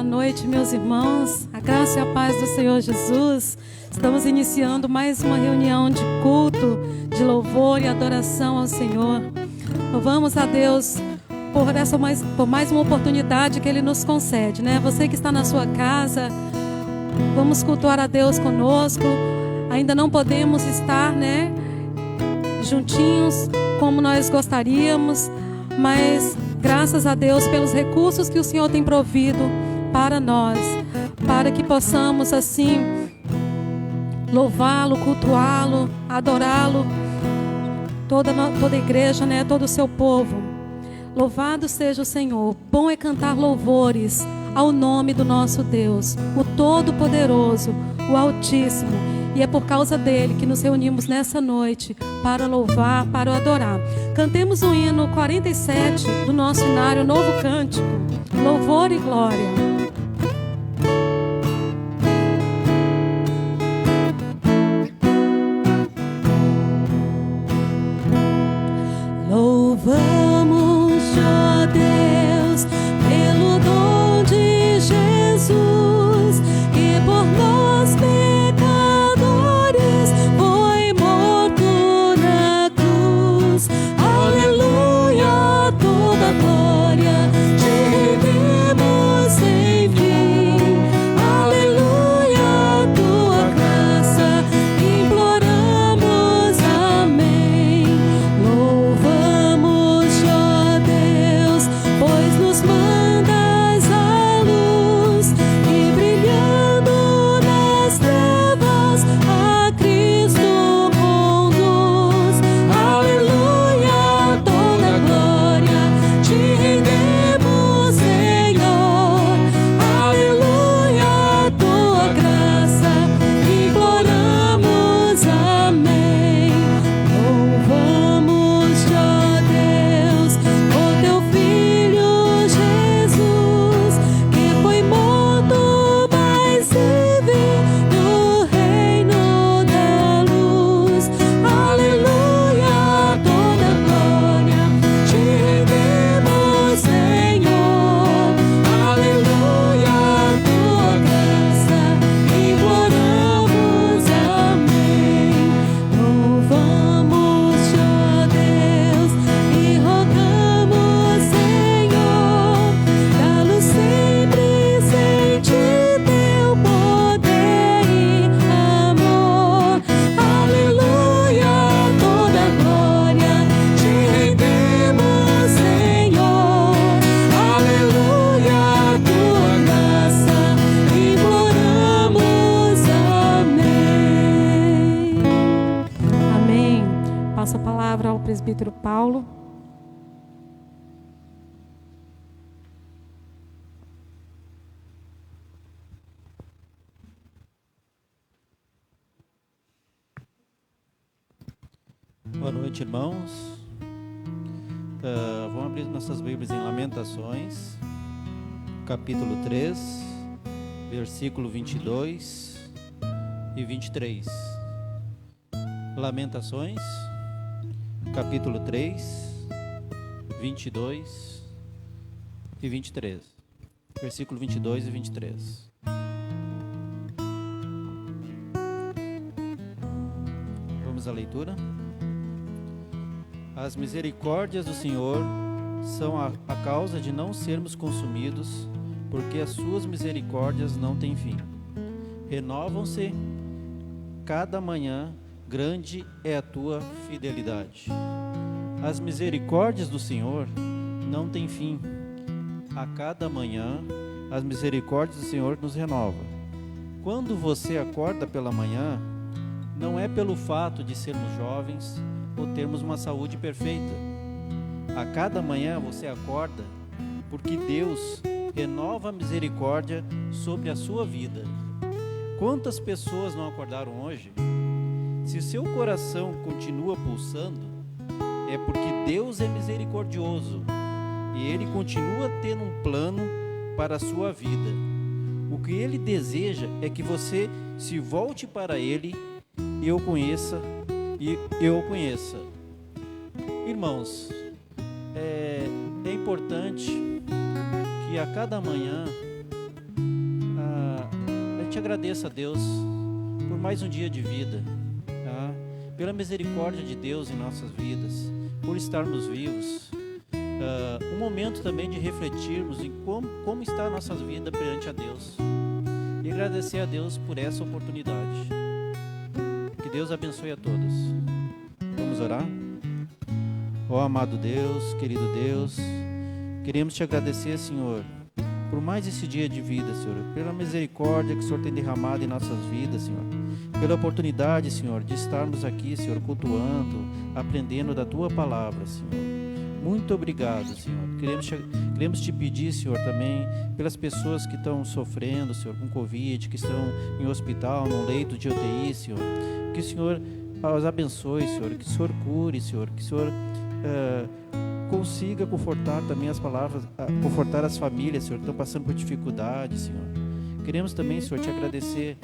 noite, meus irmãos. A graça e a paz do Senhor Jesus. Estamos iniciando mais uma reunião de culto, de louvor e adoração ao Senhor. Louvamos a Deus por mais uma oportunidade que Ele nos concede, né? Você que está na sua casa, vamos cultuar a Deus conosco. Ainda não podemos estar, né, juntinhos como nós gostaríamos, mas graças a Deus pelos recursos que o Senhor tem provido para nós, para que possamos assim louvá-lo, cultuá-lo, adorá-lo, toda a igreja, né, todo o seu povo. Louvado seja o Senhor. Bom é cantar louvores ao nome do nosso Deus, o Todo-Poderoso, o Altíssimo. E é por causa dele que nos reunimos nessa noite para louvar, para adorar. Cantemos o hino 47 do nosso hinário Novo Cântico, Louvor e Glória. Louvamos, ó Deus, pelo dom de Jesus, que por nós pecadores foi morto na cruz. Aleluia, toda glória te rendemos sem fim. Aleluia, tua graça imploramos, amém. Louvamos, ó Deus, pois nos mandas a luz e brilhando nas trevas a Cristo conduz. Aleluia, toda glória te rendemos, Senhor. Aleluia, tua graça imploramos, amém. Louvamos, ó Deus, o teu Filho Jesus, que foi morto, mas vive no reino da luz. Aleluia, toda glória te rendemos, Senhor. Aleluia, tua graça imploramos, amém. Louvamos, ó Deus, e rogamos, Senhor, dá-nos sempre sentir teu poder e amor. Aleluia, toda glória te rendemos, Senhor. Aleluia, tua graça imploramos, amém. Amém. Passo a palavra ao presbítero Paulo. Boa noite, irmãos. Vamos abrir nossas Bíblias em Lamentações, capítulo 3, versículo 22 e 23. Lamentações, capítulo 3, 22 e 23. Versículo 22 e 23. Vamos à leitura. As misericórdias do Senhor são a causa de não sermos consumidos, porque as suas misericórdias não têm fim. Renovam-se cada manhã, grande é a tua fidelidade. As misericórdias do Senhor não têm fim. A cada manhã, as misericórdias do Senhor nos renovam. Quando você acorda pela manhã, não é pelo fato de sermos jovens ou termos uma saúde perfeita. A cada manhã você acorda porque Deus renova a misericórdia sobre a sua vida. Quantas pessoas não acordaram hoje? Se seu coração continua pulsando, é porque Deus é misericordioso e Ele continua tendo um plano para a sua vida. O que Ele deseja é que você se volte para Ele e o conheça. Irmãos, é importante que a cada manhã te agradeço, a Deus, por mais um dia de vida, tá? Pela misericórdia de Deus em nossas vidas, por estarmos vivos. Um momento também de refletirmos em como está a nossa vida perante a Deus. E agradecer a Deus por essa oportunidade. Que Deus abençoe a todos. Vamos orar? Ó amado Deus, querido Deus, queremos te agradecer, Senhor, por mais esse dia de vida, Senhor, pela misericórdia que o Senhor tem derramado em nossas vidas, Senhor, pela oportunidade, Senhor, de estarmos aqui, Senhor, cultuando, aprendendo da Tua palavra, Senhor. Muito obrigado, Senhor. Queremos te pedir, Senhor, também pelas pessoas que estão sofrendo, Senhor, com Covid, que estão em hospital, num leito de UTI, Senhor. Que o Senhor os abençoe, Senhor, que o Senhor cure, Senhor, que o Senhor consiga confortar também as palavras, confortar as famílias, Senhor, que estão passando por dificuldades, Senhor. Queremos também, Senhor, te agradecer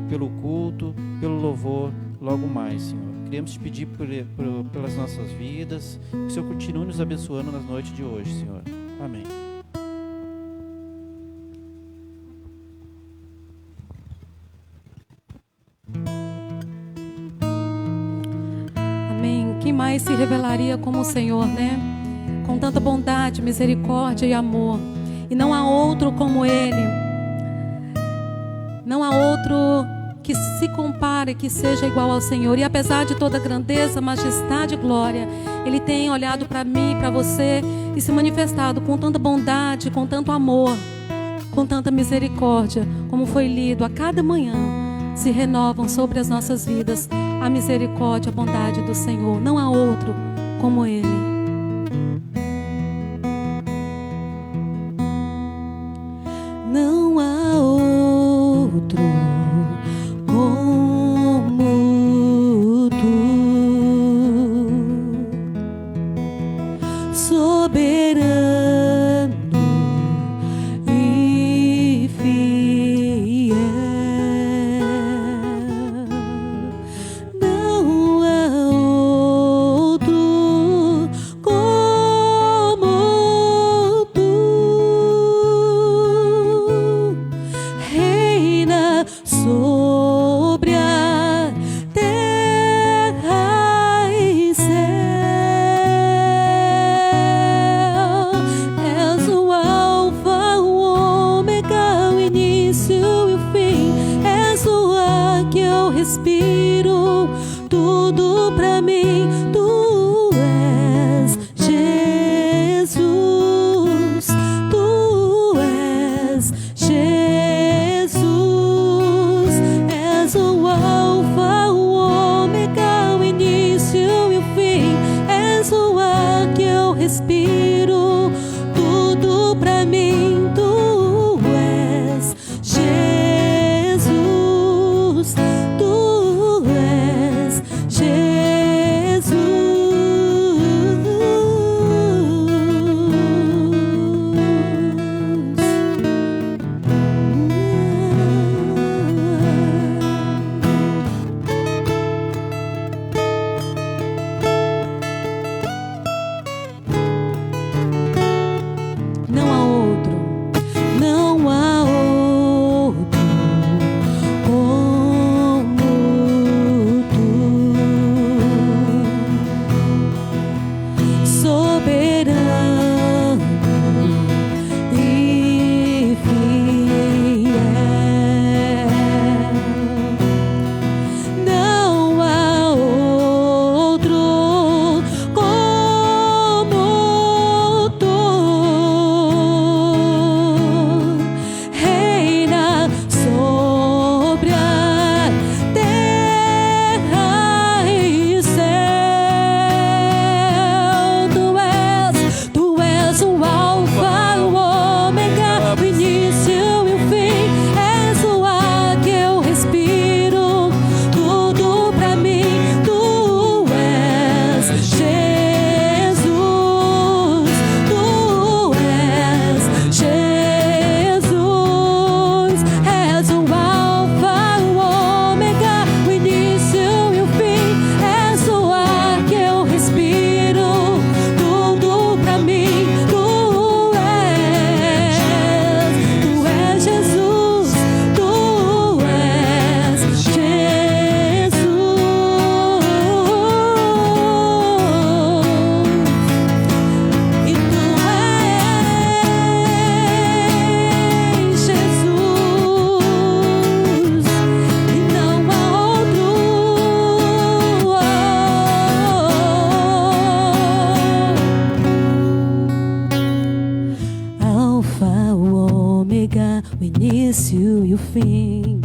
pelo culto, pelo louvor, logo mais, Senhor. Queremos te pedir pelas nossas vidas, que o Senhor continue nos abençoando nas noites de hoje, Senhor. Amém. Amém. Quem mais se revelaria como o Senhor, né? Com tanta bondade, misericórdia e amor. E não há outro como Ele. Não há outro que se compare, que seja igual ao Senhor. E apesar de toda grandeza, majestade e glória, Ele tem olhado para mim, para você, e se manifestado com tanta bondade, com tanto amor, com tanta misericórdia, como foi lido. A cada manhã se renovam sobre as nossas vidas a misericórdia, a bondade do Senhor. Não há outro como Ele. Não há outro como tu, soberano e fiel. Não há outro ômega, o início e o fim.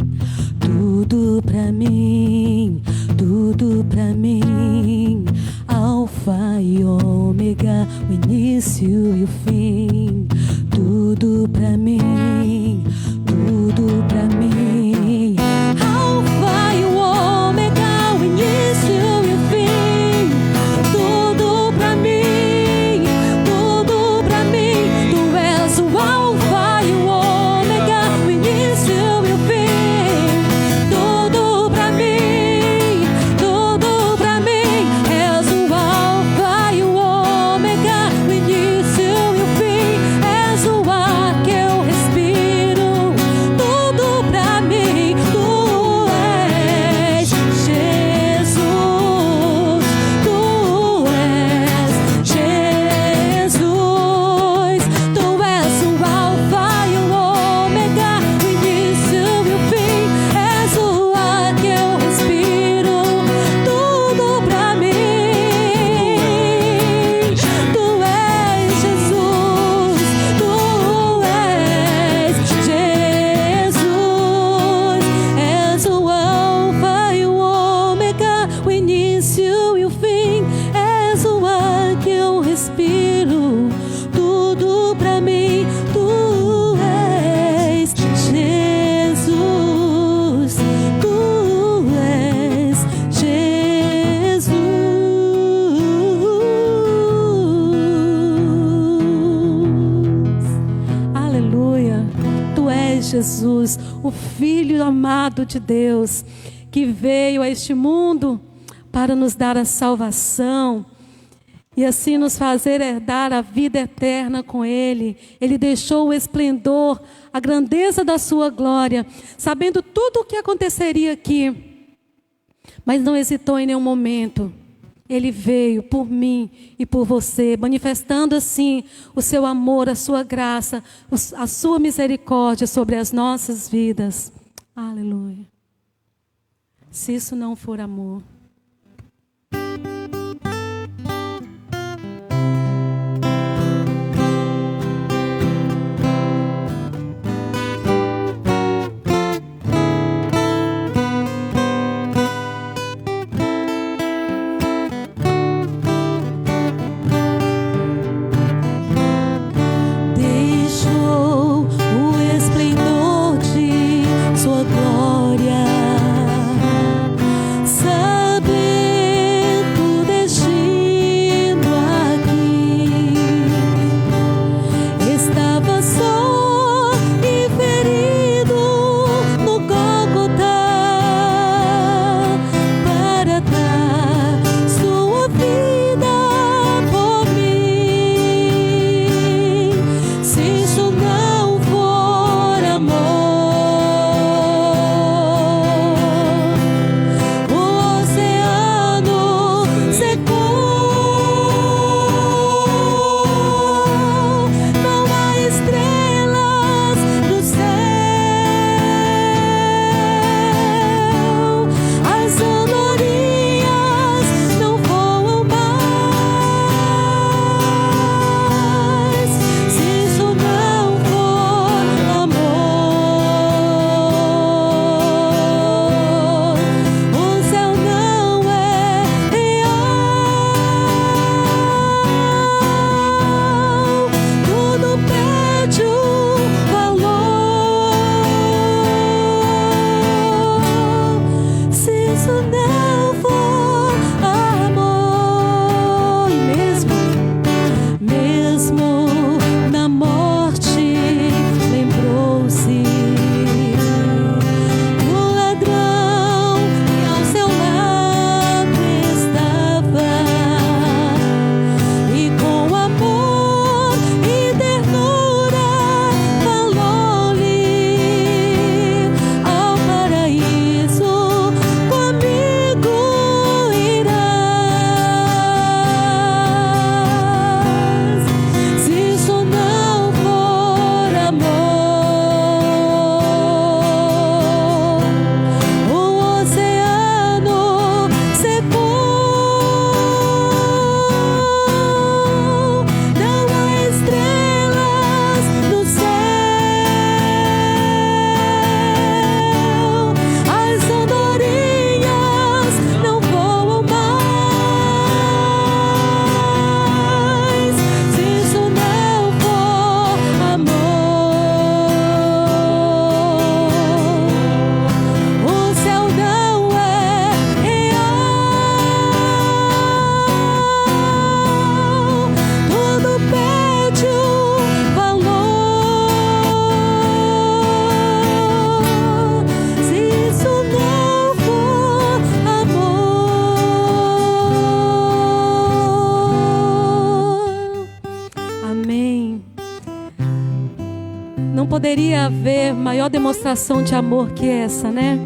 Tudo pra mim, tudo pra mim. Alfa e ômega, o início e o fim. Tudo pra mim, tudo pra mim. Alfa e o ômega, o início e o fim. Tudo pra mim, tudo pra mim. Tu és o alfa e o ômega, o início e o fim. Tudo pra mim, tudo pra mim. És o alfa e o ômega, o início e o fim. És o ar que eu respiro. Tudo pra mim, tu és Jesus. Tu és Jesus. Tu és o alfa e o ômega, o início e o fim. És o ar que eu respiro. Tudo pra mim. Tu és Jesus. Tu és Jesus. És o alfa e o ômega, o início e o fim. És o ar que eu respiro. Tudo pra mim. Tu és Jesus. Tu és Jesus. Aleluia. Tu és Jesus, o Filho amado de Deus, que veio a este mundo para nos dar a salvação e assim nos fazer herdar a vida eterna com Ele. Ele deixou o esplendor, a grandeza da sua glória, sabendo tudo o que aconteceria aqui, mas não hesitou em nenhum momento. Ele veio por mim e por você, manifestando assim o seu amor, a sua graça, a sua misericórdia sobre as nossas vidas. Aleluia. Se isso não for amor. Deixou o esplendor de sua glória. Não poderia haver maior demonstração de amor que essa, né?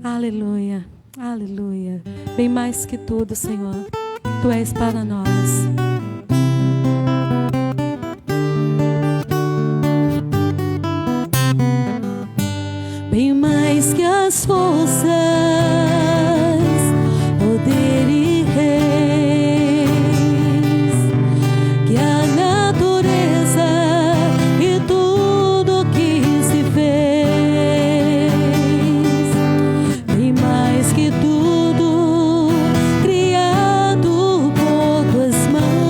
Aleluia, aleluia. Bem mais que tudo, Senhor, Tu és para nós. Bem mais que as forças, poder e reis, que a natureza e tudo que se fez, bem mais que tudo criado por Tuas mãos.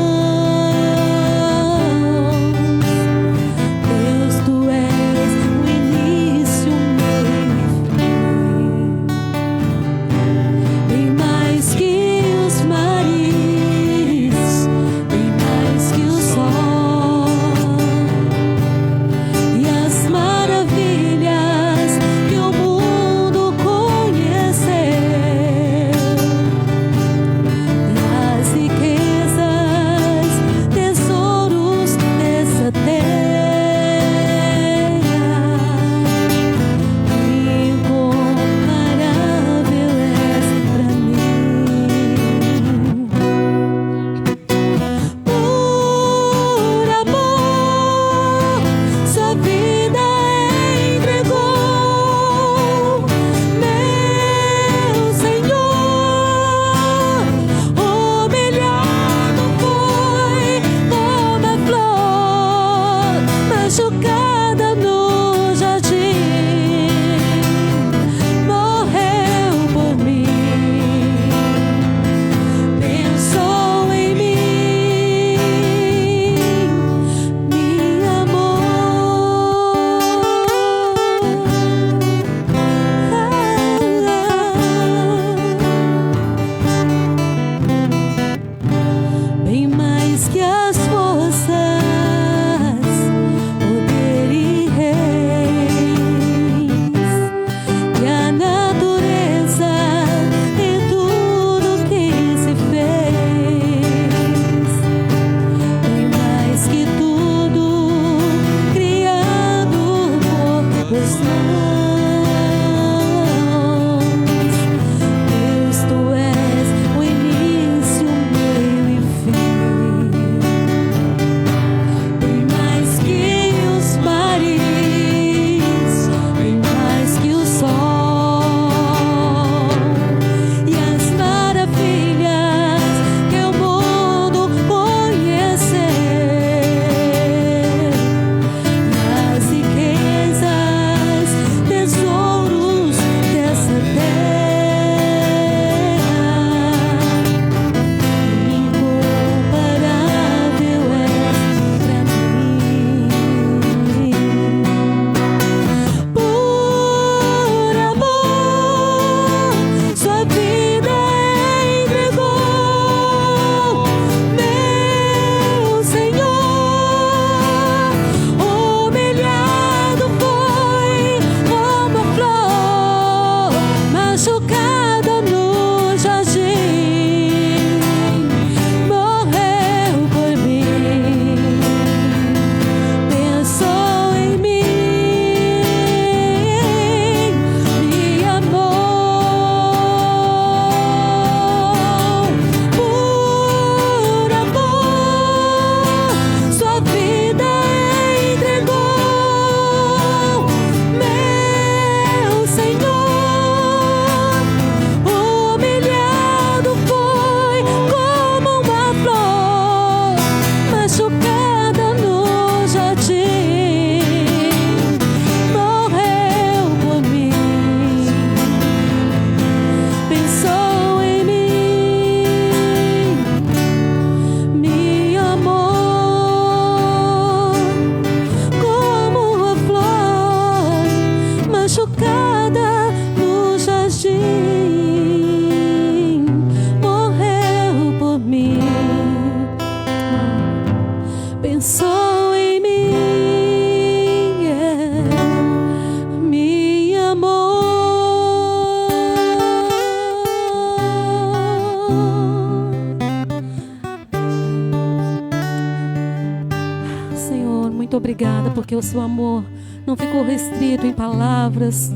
Senhor, muito obrigada, porque o seu amor não ficou restrito em palavras.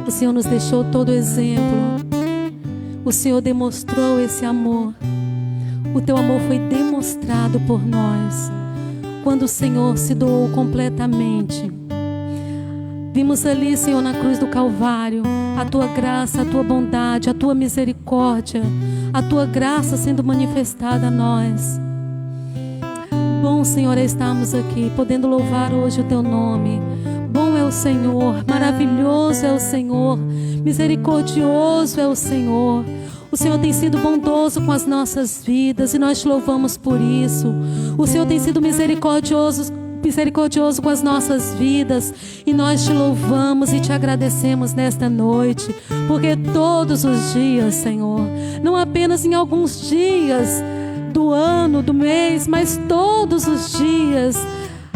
O Senhor nos deixou todo exemplo. O Senhor demonstrou esse amor. O teu amor foi demonstrado por nós quando o Senhor se doou completamente. Vimos ali, Senhor, na cruz do Calvário, a tua graça, a tua bondade, a tua misericórdia, a tua graça sendo manifestada a nós. Bom, Senhor, é estarmos aqui, podendo louvar hoje o teu nome. Bom é o Senhor, maravilhoso é o Senhor, misericordioso é o Senhor. O Senhor tem sido bondoso com as nossas vidas e nós te louvamos por isso. O Senhor tem sido misericordioso com as nossas vidas e nós te louvamos e te agradecemos nesta noite, porque todos os dias, Senhor, não apenas em alguns dias do ano, do mês, mas todos os dias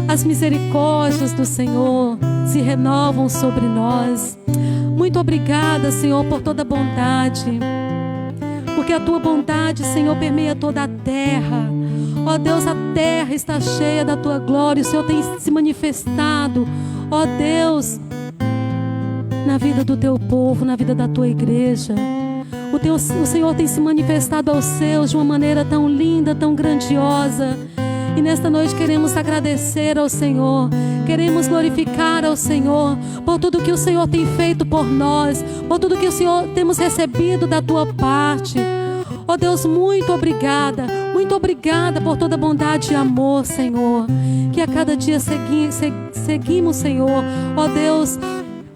as misericórdias do Senhor se renovam sobre nós. Muito obrigada, Senhor, por toda a bondade, porque a tua bondade, Senhor, permeia toda a terra. Ó Deus, a terra está cheia da tua glória. O Senhor tem se manifestado, ó Deus, na vida do teu povo, na vida da tua igreja. O Senhor tem se manifestado aos seus de uma maneira tão linda, tão grandiosa. E nesta noite queremos agradecer ao Senhor, queremos glorificar ao Senhor por tudo que o Senhor tem feito por nós, por tudo que o Senhor temos recebido da tua parte. Ó Deus, muito obrigada por toda bondade e amor, Senhor, que a cada dia seguimos, Senhor, ó Deus,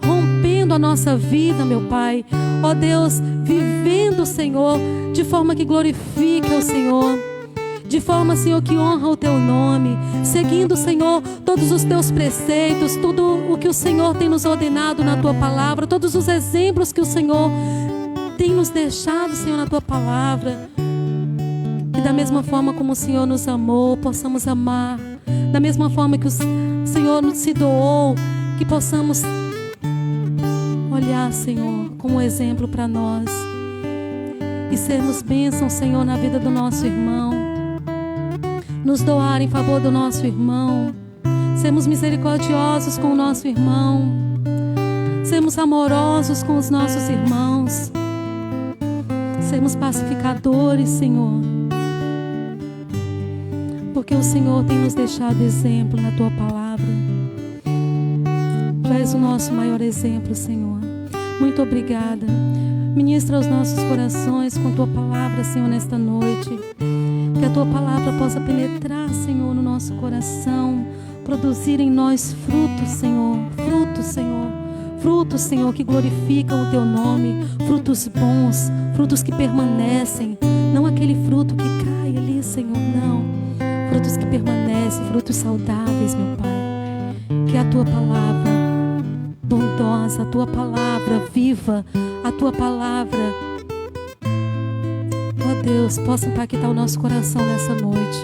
rompendo a nossa vida, meu Pai, ó Deus, vivendo, Senhor, de forma que glorifique ao Senhor, de forma, Senhor, que honra o teu nome, seguindo, Senhor, todos os teus preceitos, tudo o que o Senhor tem nos ordenado na tua palavra, todos os exemplos que o Senhor tem nos deixado, Senhor, na tua palavra. E da mesma forma como o Senhor nos amou, possamos amar. Da mesma forma que o Senhor nos se doou, que possamos olhar, Senhor, como exemplo para nós. E sermos bênção, Senhor, na vida do nosso irmão. Nos doar em favor do nosso irmão. Sermos misericordiosos com o nosso irmão. Sermos amorosos com os nossos irmãos. Sermos pacificadores, Senhor. Porque o Senhor tem nos deixado exemplo na tua palavra. Tu és o nosso maior exemplo, Senhor. Muito obrigada. Ministra os nossos corações com tua palavra, Senhor, nesta noite. Que a tua palavra possa penetrar, Senhor, no nosso coração. Produzir em nós frutos, Senhor. Frutos, Senhor. Frutos, Senhor, que glorificam o teu nome. Frutos bons, frutos que permanecem. Não aquele fruto que cai ali, Senhor, não. Frutos que permanecem, frutos saudáveis, meu Pai. Que a tua palavra bondosa, a tua palavra viva, a tua palavra, ó Deus, possa impactar o nosso coração nessa noite.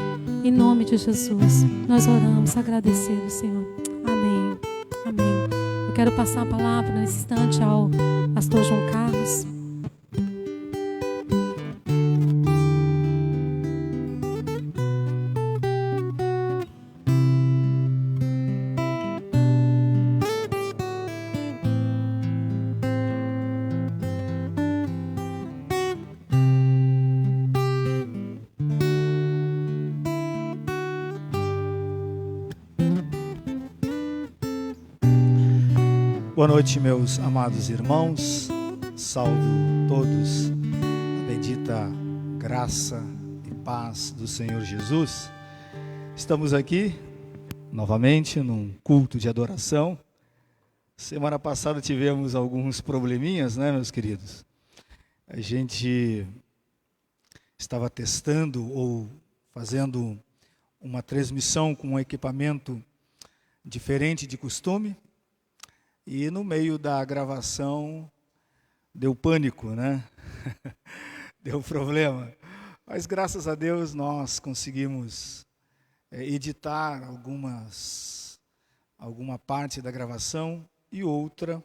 Em nome de Jesus, nós oramos, agradecendo, Senhor. Amém. Amém. Eu quero passar a palavra nesse instante ao pastor João Carlos. Boa noite, meus amados irmãos. Saúdo todos a bendita graça e paz do Senhor Jesus. Estamos aqui novamente num culto de adoração. Semana passada tivemos alguns probleminhas, né, meus queridos? A gente estava testando ou fazendo uma transmissão com um equipamento diferente de costume. E no meio da gravação deu pânico, né? Deu problema. Mas graças a Deus nós conseguimos editar alguma parte da gravação e outra.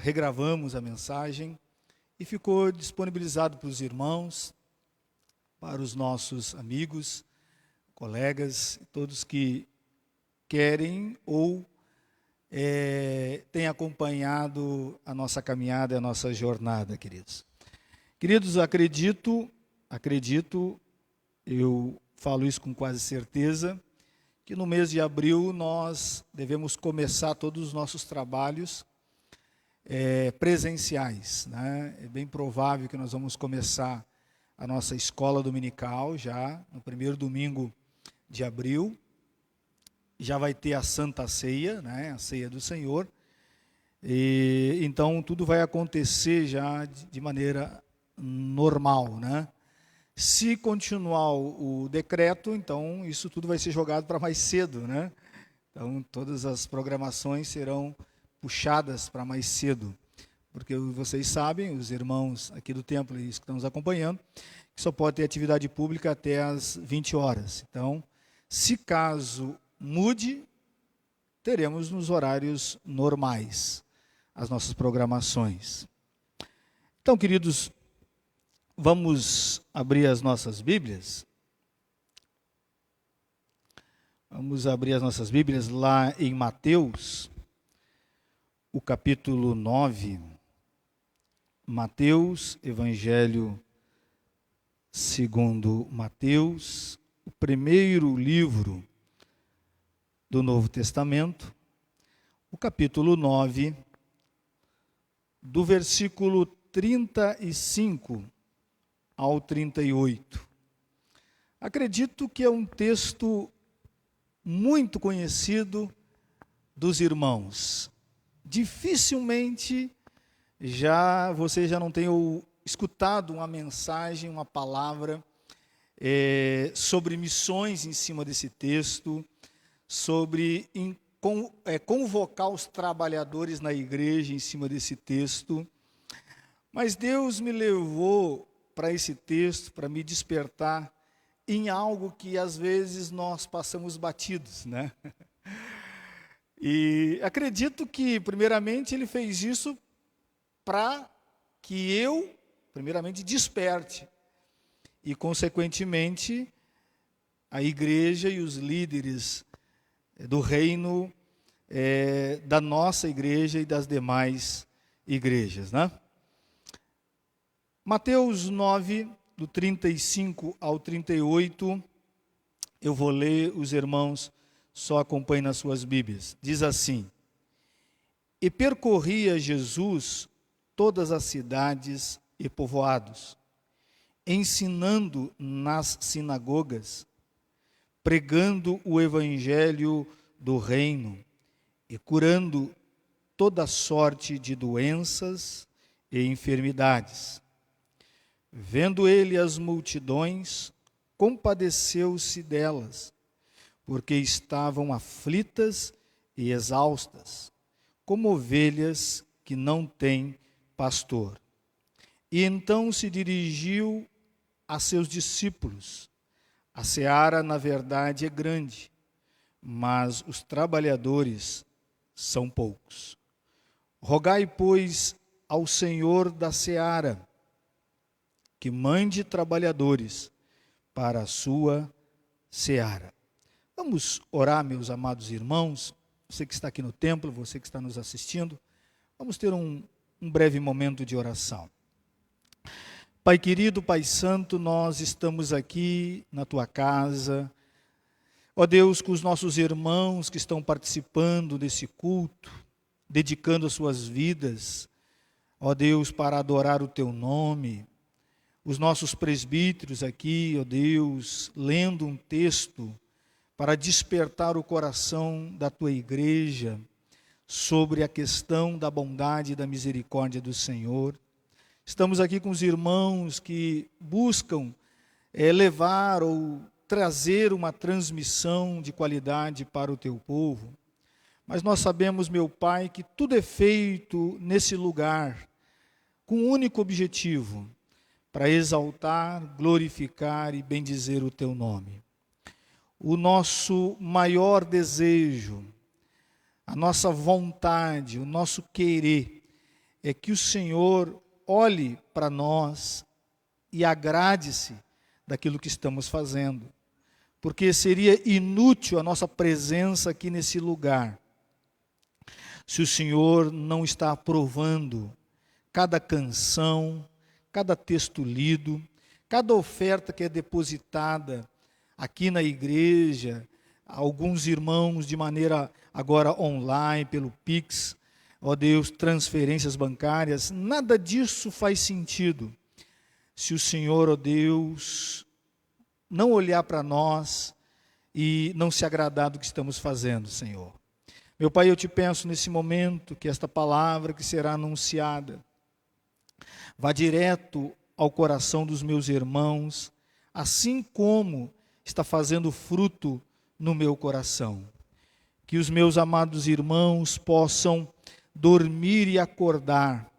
Regravamos a mensagem e ficou disponibilizado para os irmãos, para os nossos amigos, colegas, todos que querem ou têm acompanhado a nossa caminhada, a nossa jornada, queridos. Queridos, acredito, eu falo isso com quase certeza, que no mês de abril nós devemos começar todos os nossos trabalhos presenciais, né? É bem provável que nós vamos começar a nossa escola dominical já no primeiro domingo de abril. Já vai ter a Santa Ceia, né? A Ceia do Senhor. E então tudo vai acontecer já de maneira normal, né? Se continuar o decreto, então isso tudo vai ser jogado para mais cedo, né? Então todas as programações serão puxadas para mais cedo, porque vocês sabem, os irmãos aqui do templo que estão nos acompanhando, que só pode ter atividade pública até às 20 horas. Então, se caso mude, teremos nos horários normais as nossas programações. Então, queridos, vamos abrir as nossas Bíblias. Vamos abrir as nossas Bíblias lá em Mateus, o capítulo 9. Mateus, Evangelho segundo Mateus, o primeiro livro do Novo Testamento, o capítulo 9, do versículo 35 ao 38. Acredito que é um texto muito conhecido dos irmãos. Dificilmente você já não tem escutado uma mensagem, uma palavra sobre missões em cima desse texto, sobre convocar os trabalhadores na igreja em cima desse texto. Mas Deus me levou para esse texto, para me despertar em algo que às vezes nós passamos batidos, né? E acredito que, primeiramente, Ele fez isso para que eu, primeiramente, desperte. E, consequentemente, a igreja e os líderes do reino, da nossa igreja e das demais igrejas, né? Mateus 9, do 35 ao 38, eu vou ler, os irmãos só acompanhem nas suas Bíblias. Diz assim: E percorria Jesus todas as cidades e povoados, ensinando nas sinagogas, pregando o evangelho do reino e curando toda sorte de doenças e enfermidades. Vendo ele as multidões, compadeceu-se delas, porque estavam aflitas e exaustas, como ovelhas que não têm pastor. E então se dirigiu a seus discípulos: A seara, na verdade, é grande, mas os trabalhadores são poucos. Rogai, pois, ao Senhor da seara, que mande trabalhadores para a sua seara. Vamos orar, meus amados irmãos, você que está aqui no templo, você que está nos assistindo, vamos ter um breve momento de oração. Pai querido, Pai santo, nós estamos aqui na Tua casa, ó Deus, com os nossos irmãos que estão participando desse culto, dedicando as suas vidas, ó Deus, para adorar o Teu nome, os nossos presbíteros aqui, ó Deus, lendo um texto para despertar o coração da Tua igreja sobre a questão da bondade e da misericórdia do Senhor. Estamos aqui com os irmãos que buscam levar ou trazer uma transmissão de qualidade para o Teu povo. Mas nós sabemos, meu Pai, que tudo é feito nesse lugar com um único objetivo: para exaltar, glorificar e bendizer o Teu nome. O nosso maior desejo, a nossa vontade, o nosso querer é que o Senhor olhe para nós e agrade-se daquilo que estamos fazendo. porque seria inútil a nossa presença aqui nesse lugar, se o Senhor não está aprovando cada canção, cada texto lido, cada oferta que é depositada aqui na igreja, alguns irmãos de maneira agora online, pelo Pix, ó Deus, transferências bancárias, nada disso faz sentido se o Senhor, ó Deus, não olhar para nós e não se agradar do que estamos fazendo, Senhor. Meu Pai, eu te peço nesse momento que esta palavra que será anunciada vá direto ao coração dos meus irmãos, assim como está fazendo fruto no meu coração. Que os meus amados irmãos possam dormir e acordar,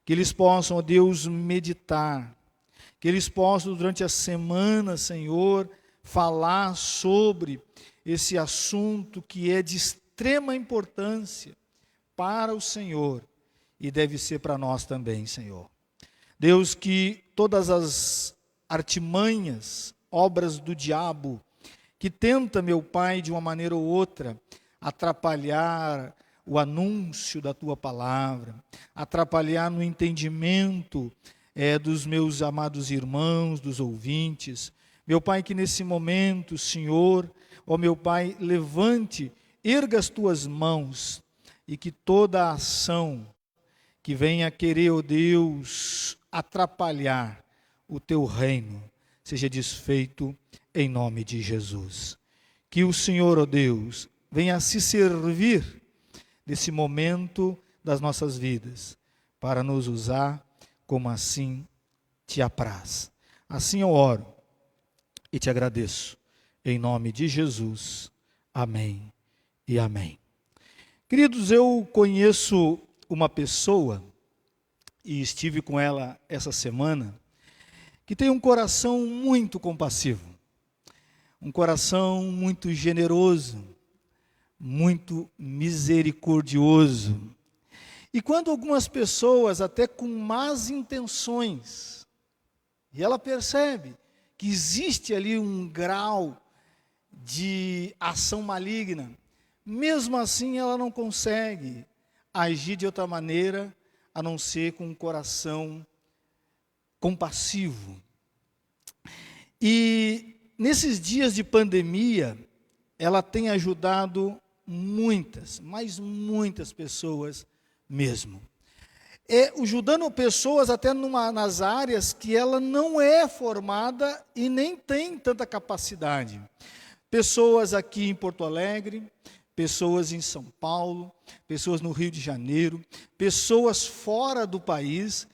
que eles possam, ó Deus, meditar, que eles possam durante a semana, Senhor, falar sobre esse assunto que é de extrema importância para o Senhor e deve ser para nós também, Senhor. Deus, que todas as artimanhas, obras do diabo, que tenta, meu Pai, de uma maneira ou outra, atrapalhar o anúncio da Tua palavra, atrapalhar no entendimento dos meus amados irmãos, dos ouvintes. Meu Pai, que nesse momento, Senhor, ó meu Pai, levante, erga as Tuas mãos e que toda a ação que venha querer, ó Deus, atrapalhar o Teu reino, seja desfeito em nome de Jesus. Que o Senhor, ó Deus, venha se servir desse momento das nossas vidas, para nos usar como assim Te apraz. Assim eu oro e Te agradeço, em nome de Jesus. Amém e amém. Queridos, eu conheço uma pessoa, e estive com ela essa semana, que tem um coração muito compassivo, um coração muito generoso, muito misericordioso. E quando algumas pessoas, até com más intenções, e ela percebe que existe ali um grau de ação maligna, mesmo assim ela não consegue agir de outra maneira, a não ser com um coração compassivo. E nesses dias de pandemia, ela tem ajudado muitas, mas muitas pessoas mesmo. Ajudando pessoas até nas áreas que ela não é formada e nem tem tanta capacidade. Pessoas aqui em Porto Alegre, pessoas em São Paulo, pessoas no Rio de Janeiro, pessoas fora do país.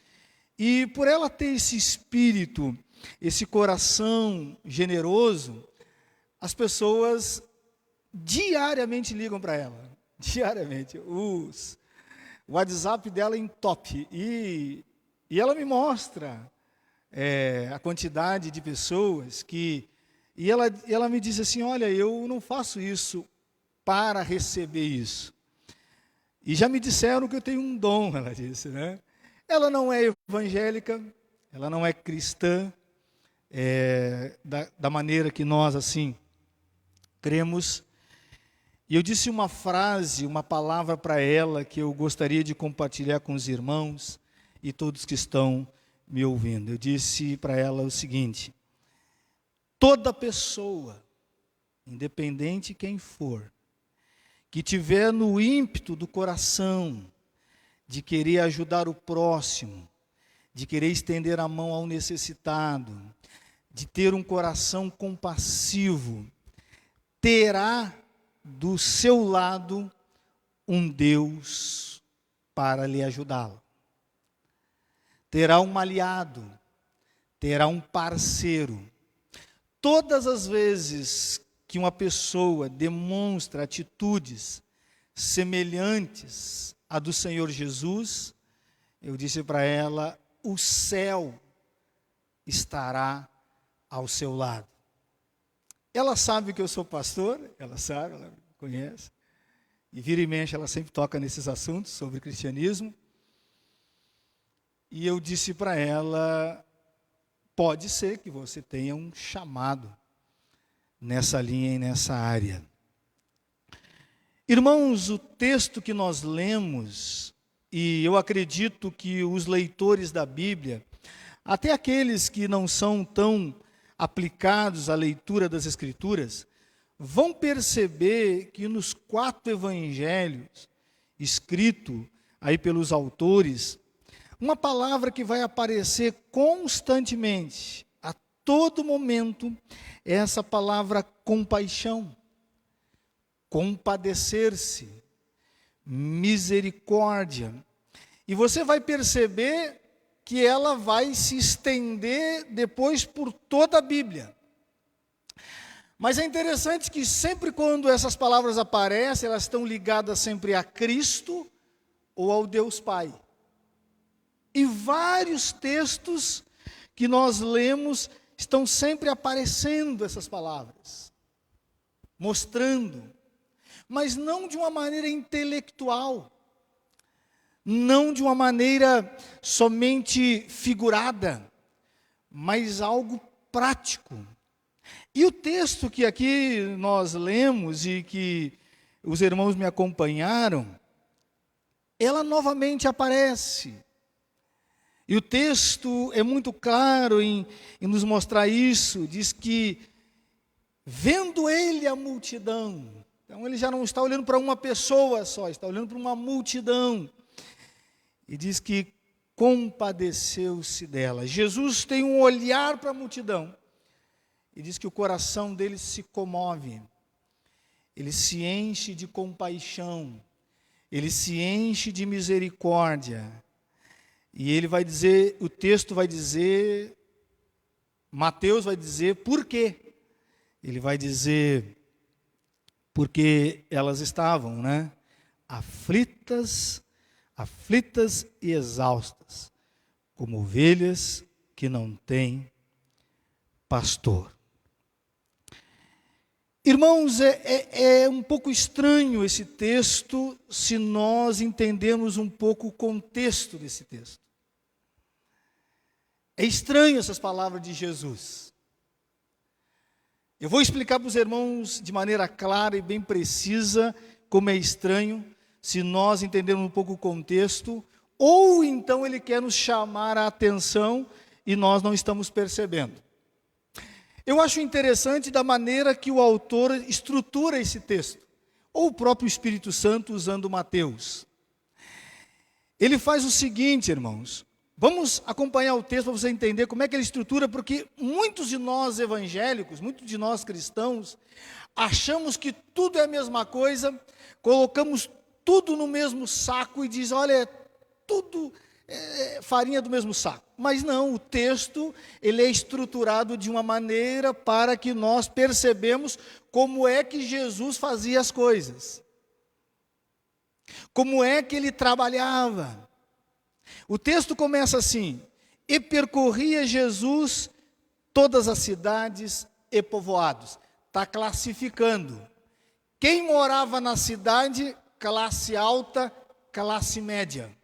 E por ela ter esse espírito, esse coração generoso, as pessoas diariamente ligam para ela. Diariamente. O WhatsApp dela em top. E ela me mostra a quantidade de pessoas que... E ela me diz assim, olha, eu não faço isso para receber isso. E já me disseram que eu tenho um dom, ela disse, né? Ela não é evangélica, ela não é cristã, da maneira que nós, assim, cremos. E eu disse uma frase, uma palavra para ela, que eu gostaria de compartilhar com os irmãos e todos que estão me ouvindo. Eu disse para ela o seguinte: toda pessoa, independente quem for, que tiver no ímpeto do coração de querer ajudar o próximo, de querer estender a mão ao necessitado, de ter um coração compassivo, terá do seu lado um Deus para lhe ajudá-lo. Terá um aliado, terá um parceiro. Todas as vezes que uma pessoa demonstra atitudes semelhantes à do Senhor Jesus, eu disse para ela, o céu estará ao seu lado. Ela sabe que eu sou pastor, ela sabe, ela conhece, e vira e mexe ela sempre toca nesses assuntos sobre cristianismo, e eu disse para ela, pode ser que você tenha um chamado nessa linha e nessa área. Irmãos, o texto que nós lemos, e eu acredito que os leitores da Bíblia, até aqueles que não são tão aplicados à leitura das Escrituras, vão perceber que nos 4 evangelhos, escrito aí pelos autores, uma palavra que vai aparecer constantemente, a todo momento, é essa palavra compaixão, compadecer-se, misericórdia. E você vai perceber que ela vai se estender depois por toda a Bíblia. Mas é interessante que sempre quando essas palavras aparecem, elas estão ligadas sempre a Cristo ou ao Deus Pai. E vários textos que nós lemos estão sempre aparecendo essas palavras, mostrando, mas não de uma maneira intelectual, não de uma maneira somente figurada, mas algo prático. E o texto que aqui nós lemos e que os irmãos me acompanharam, ela novamente aparece. E o texto é muito claro em nos mostrar isso. Diz que, vendo ele a multidão, então ele já não está olhando para uma pessoa só, está olhando para uma multidão. E diz que compadeceu-se dela. Jesus tem um olhar para a multidão. E diz que o coração dele se comove. Ele se enche de compaixão. Ele se enche de misericórdia. E ele vai dizer, o texto vai dizer, Mateus vai dizer, por quê? Ele vai dizer, porque elas estavam, aflitas e exaustas, como ovelhas que não têm pastor. Irmãos, é um pouco estranho esse texto se nós entendemos um pouco o contexto desse texto. É estranho essas palavras de Jesus. Eu vou explicar para os irmãos de maneira clara e bem precisa como é estranho, se nós entendermos um pouco o contexto, ou então ele quer nos chamar a atenção e nós não estamos percebendo. Eu acho interessante da maneira que o autor estrutura esse texto, ou o próprio Espírito Santo usando Mateus. Ele faz o seguinte, irmãos, vamos acompanhar o texto para você entender como é que ele estrutura, porque muitos de nós evangélicos, muitos de nós cristãos, achamos que tudo é a mesma coisa, colocamos tudo no mesmo saco e diz, olha, tudo é farinha do mesmo saco. Mas não, o texto ele é estruturado de uma maneira para que nós percebemos como é que Jesus fazia as coisas. Como é que ele trabalhava. O texto começa assim, e percorria Jesus todas as cidades e povoados. Está classificando. Quem morava na cidade, classe alta, classe média.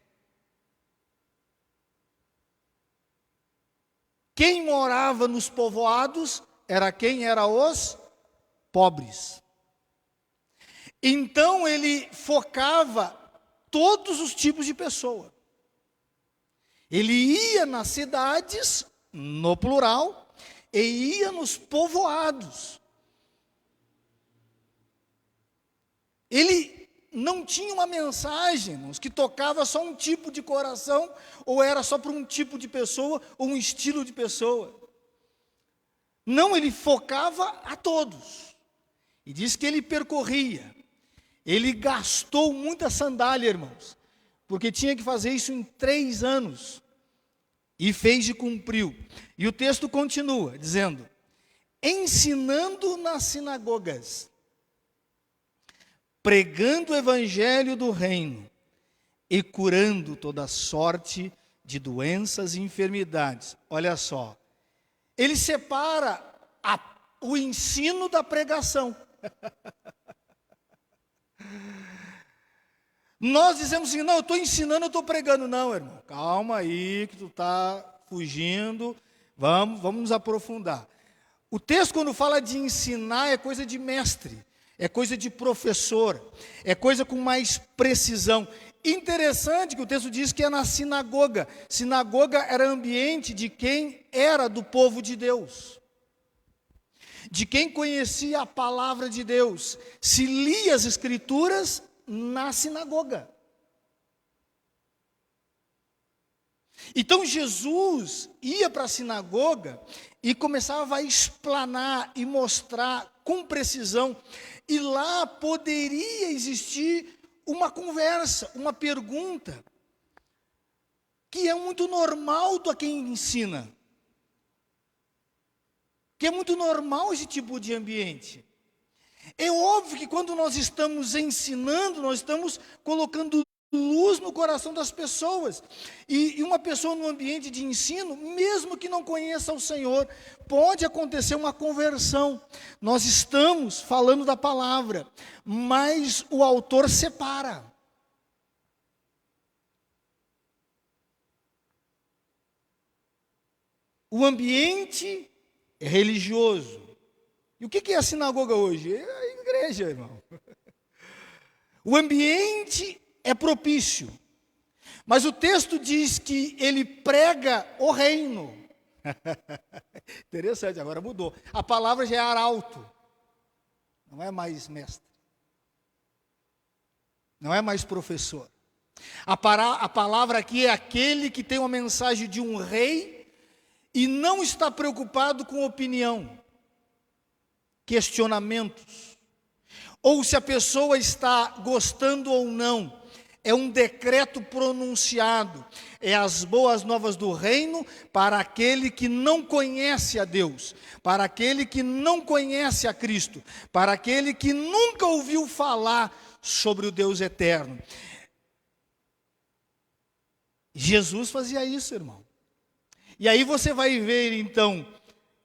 Quem morava nos povoados era quem? Era os pobres. Então ele focava todos os tipos de pessoa. Ele ia nas cidades, no plural, e ia nos povoados. Ele não tinha uma mensagem, irmãos, que tocava só um tipo de coração, ou era só para um tipo de pessoa, ou um estilo de pessoa. Não, ele focava a todos. E diz que ele percorria. Ele gastou muita sandália, irmãos, porque tinha que fazer isso em 3 anos. E fez e cumpriu. E o texto continua, dizendo, ensinando nas sinagogas, pregando o evangelho do reino e curando toda sorte de doenças e enfermidades. Olha só, ele separa o ensino da pregação. Nós dizemos assim, não, eu estou ensinando, eu estou pregando. Não, irmão, calma aí que tu está fugindo, vamos nos aprofundar. O texto, quando fala de ensinar, é coisa de mestre, é coisa de professor, é coisa com mais precisão. Interessante que o texto diz que é na sinagoga. Sinagoga era ambiente de quem era do povo de Deus, de quem conhecia a palavra de Deus, se lia as Escrituras na sinagoga. Então Jesus ia para a sinagoga e começava a explanar e mostrar com precisão, e lá poderia existir uma conversa, uma pergunta, que é muito normal a quem ensina, que é muito normal esse tipo de ambiente. É óbvio que quando nós estamos ensinando, nós estamos colocando luz no coração das pessoas. E uma pessoa no ambiente de ensino, mesmo que não conheça o Senhor, pode acontecer uma conversão. Nós estamos falando da palavra, mas o autor separa. O ambiente é religioso. E o que é a sinagoga hoje? É a igreja, irmão. O ambiente é propício, mas o texto diz que ele prega o reino. Interessante, agora mudou. A palavra já é arauto, não é mais mestre, não é mais professor. A palavra aqui é aquele que tem uma mensagem de um rei e não está preocupado com opinião, questionamentos, ou se a pessoa está gostando ou não. É um decreto pronunciado, é as boas novas do reino para aquele que não conhece a Deus, para aquele que não conhece a Cristo, para aquele que nunca ouviu falar sobre o Deus eterno. Jesus fazia isso, irmão. E aí você vai ver então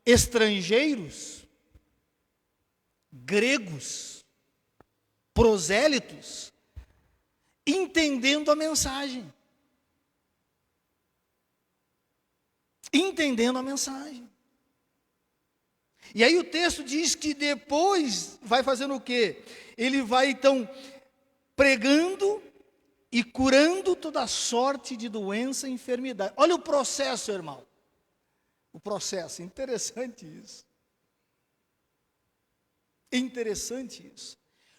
estrangeiros, gregos, prosélitos, entendendo a mensagem. Entendendo a mensagem. E aí o texto diz que depois vai fazendo o quê? Ele vai então pregando e curando toda sorte de doença e enfermidade. Olha o processo, irmão. O processo, interessante isso. Interessante isso.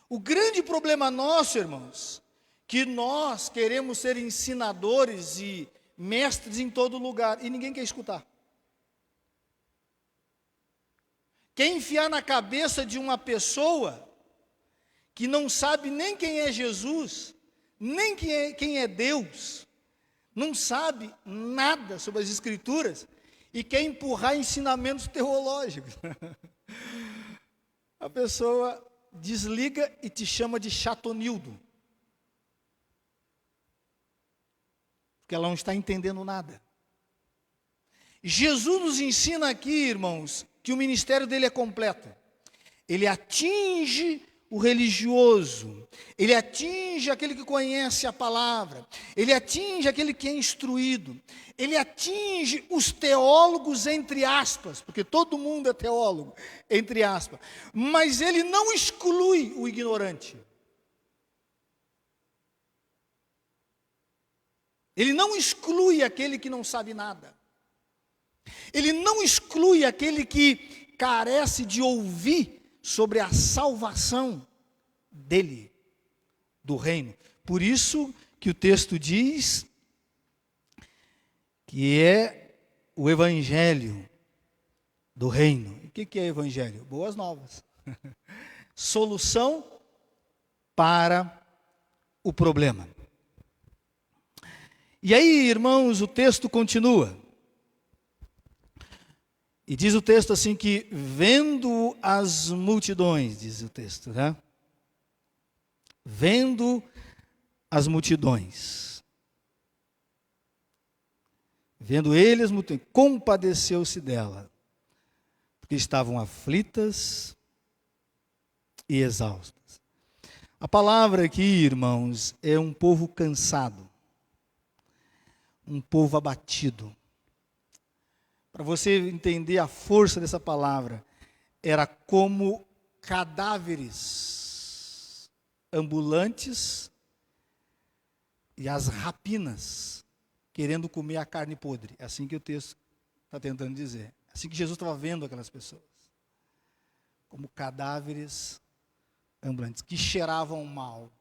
O grande problema nosso, irmãos, que nós queremos ser ensinadores e mestres em todo lugar, e ninguém quer escutar. Quer enfiar na cabeça de uma pessoa que não sabe nem quem é Jesus, nem quem é Deus, não sabe nada sobre as Escrituras, e quer empurrar ensinamentos teológicos. A pessoa desliga e te chama de chatonildo, porque ela não está entendendo nada. Jesus nos ensina aqui, irmãos, que o ministério dele é completo. Ele atinge o religioso, ele atinge aquele que conhece a palavra, ele atinge aquele que é instruído, ele atinge os teólogos, entre aspas, porque todo mundo é teólogo, entre aspas, mas ele não exclui o ignorante. Ele não exclui aquele que não sabe nada. Ele não exclui aquele que carece de ouvir sobre a salvação dele, do reino. Por isso que o texto diz que é o evangelho do reino. O que é evangelho? Boas novas. Solução para o problema. E aí, irmãos, o texto continua. E diz o texto assim que, vendo as multidões, diz o texto, né? Vendo as multidões. Vendo ele as multidões, compadeceu-se dela, porque estavam aflitas e exaustas. A palavra aqui, irmãos, é um povo cansado, um povo abatido. Para você entender a força dessa palavra, era como cadáveres ambulantes e as rapinas querendo comer a carne podre. É assim que o texto está tentando dizer. É assim que Jesus estava vendo aquelas pessoas. Como cadáveres ambulantes, que cheiravam mal.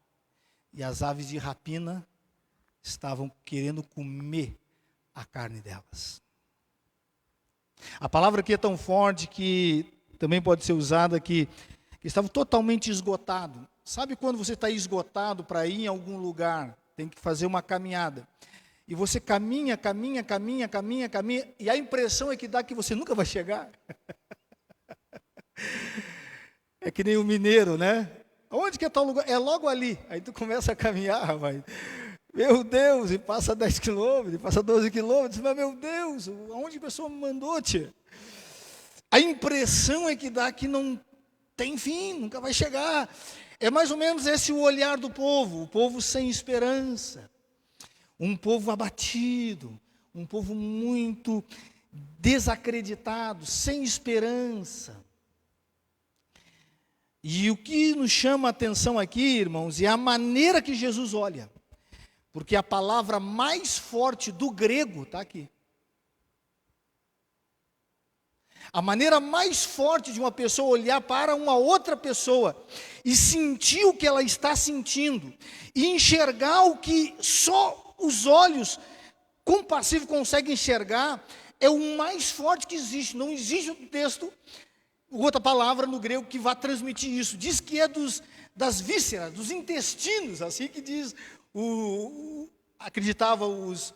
E as aves de rapina estavam querendo comer a carne delas. A palavra aqui é tão forte que também pode ser usada que estava totalmente esgotado. Sabe quando você está esgotado para ir em algum lugar, tem que fazer uma caminhada, e você caminha, e a impressão é que dá que você nunca vai chegar? É que nem o mineiro, né? Onde que é tal lugar? É logo ali. Aí tu começa a caminhar, rapaz. Meu Deus, e passa 10 quilômetros, e passa 12 quilômetros, mas meu Deus, aonde a pessoa me mandou, tia? A impressão é que dá que não tem fim, nunca vai chegar. É mais ou menos esse o olhar do povo, o povo sem esperança, um povo abatido, um povo muito desacreditado, sem esperança. E o que nos chama a atenção aqui, irmãos, é a maneira que Jesus olha. Porque a palavra mais forte do grego está aqui. A maneira mais forte de uma pessoa olhar para uma outra pessoa e sentir o que ela está sentindo, e enxergar o que só os olhos compassivos conseguem enxergar, é o mais forte que existe. Não existe um texto, outra palavra no grego que vá transmitir isso. Diz que é das vísceras, dos intestinos, assim que diz acreditavam os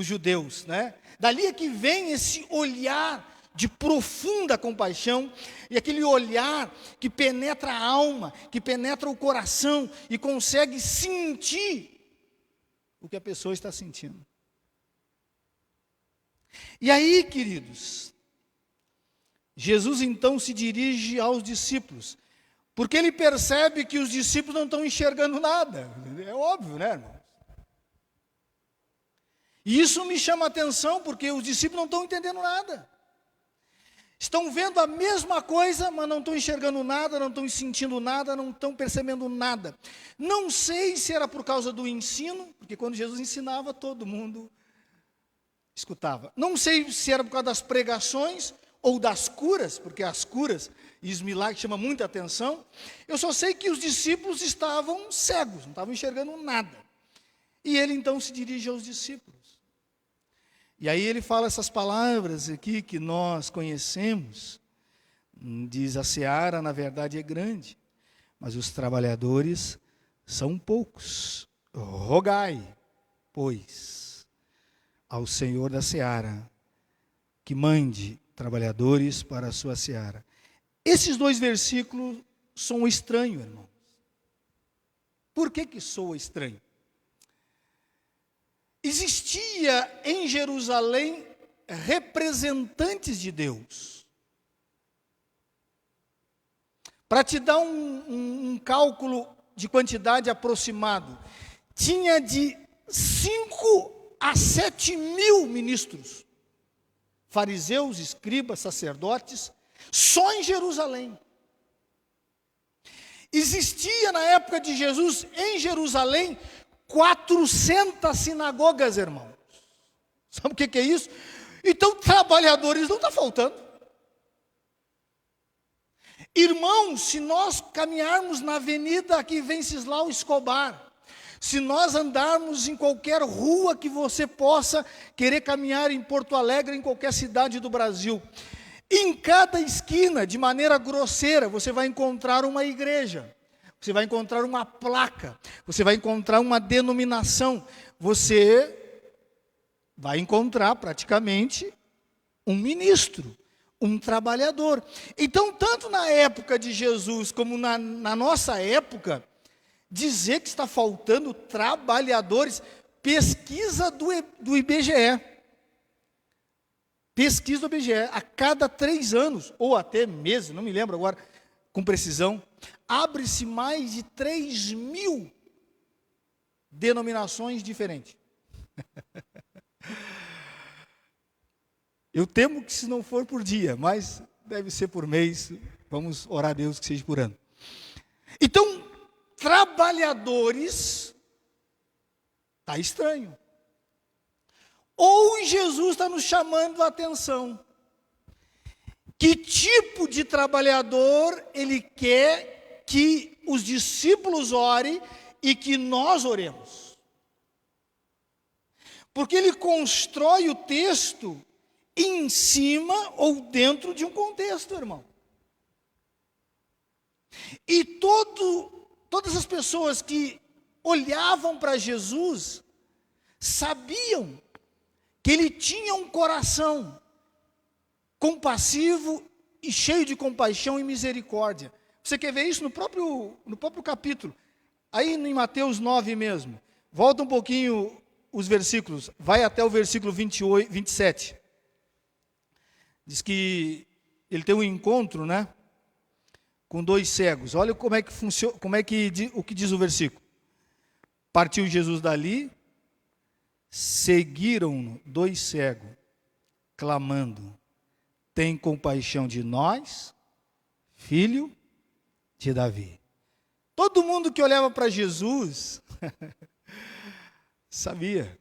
judeus, né? Dali é que vem esse olhar de profunda compaixão, e aquele olhar que penetra a alma, que penetra o coração, e consegue sentir o que a pessoa está sentindo. E aí, queridos, Jesus então se dirige aos discípulos, porque ele percebe que os discípulos não estão enxergando nada. É óbvio, né, irmãos? E isso me chama a atenção, porque os discípulos não estão entendendo nada. Estão vendo a mesma coisa, mas não estão enxergando nada, não estão sentindo nada, não estão percebendo nada. Não sei se era por causa do ensino, porque quando Jesus ensinava, todo mundo escutava. Não sei se era por causa das pregações ou das curas, porque as curas e os milagres chamam muita atenção. Eu só sei que os discípulos estavam cegos, não estavam enxergando nada. E ele então se dirige aos discípulos. E aí ele fala essas palavras aqui que nós conhecemos. Diz: a seara na verdade é grande, mas os trabalhadores são poucos. Rogai, pois, ao Senhor da seara que mande trabalhadores para a sua seara. Esses dois versículos são estranhos, irmãos. Por que soa estranho? Existia em Jerusalém representantes de Deus. Para te dar um cálculo de quantidade aproximado, tinha de 5 a 7 mil ministros, fariseus, escribas, sacerdotes, só em Jerusalém. Existia na época de Jesus, em Jerusalém, 400 sinagogas, irmãos. Sabe o que é isso? Então, trabalhadores não está faltando. Irmãos, se nós caminharmos na avenida aqui Venceslau Escobar, se nós andarmos em qualquer rua que você possa querer caminhar em Porto Alegre, em qualquer cidade do Brasil, em cada esquina, de maneira grosseira, você vai encontrar uma igreja. Você vai encontrar uma placa, você vai encontrar uma denominação, você vai encontrar praticamente um ministro, um trabalhador. Então, tanto na época de Jesus como na nossa época, dizer que está faltando trabalhadores, pesquisa do IBGE. Pesquisa do IBGE, a cada 3 anos, ou até meses, não me lembro agora com precisão, abre-se mais de 3.000 denominações diferentes. Eu temo que se não for por dia, mas deve ser por mês, Vamos orar a Deus que seja por ano. Então, trabalhadores, está estranho. Ou Jesus está nos chamando a atenção. Que tipo de trabalhador ele quer que os discípulos orem e que nós oremos? Porque ele constrói o texto em cima ou dentro de um contexto, irmão. E todas as pessoas que olhavam para Jesus sabiam que ele tinha um coração compassivo e cheio de compaixão e misericórdia. Você quer ver isso no próprio capítulo, aí em Mateus 9 mesmo. Volta um pouquinho os versículos, vai até o versículo 28, 27. Diz que ele tem um encontro, né, com 2 cegos. Olha como é que funciona, o que diz o versículo. Partiu Jesus dali, seguiram-no 2 cegos, clamando: tem compaixão de nós, filho de Davi. Todo mundo que olhava para Jesus sabia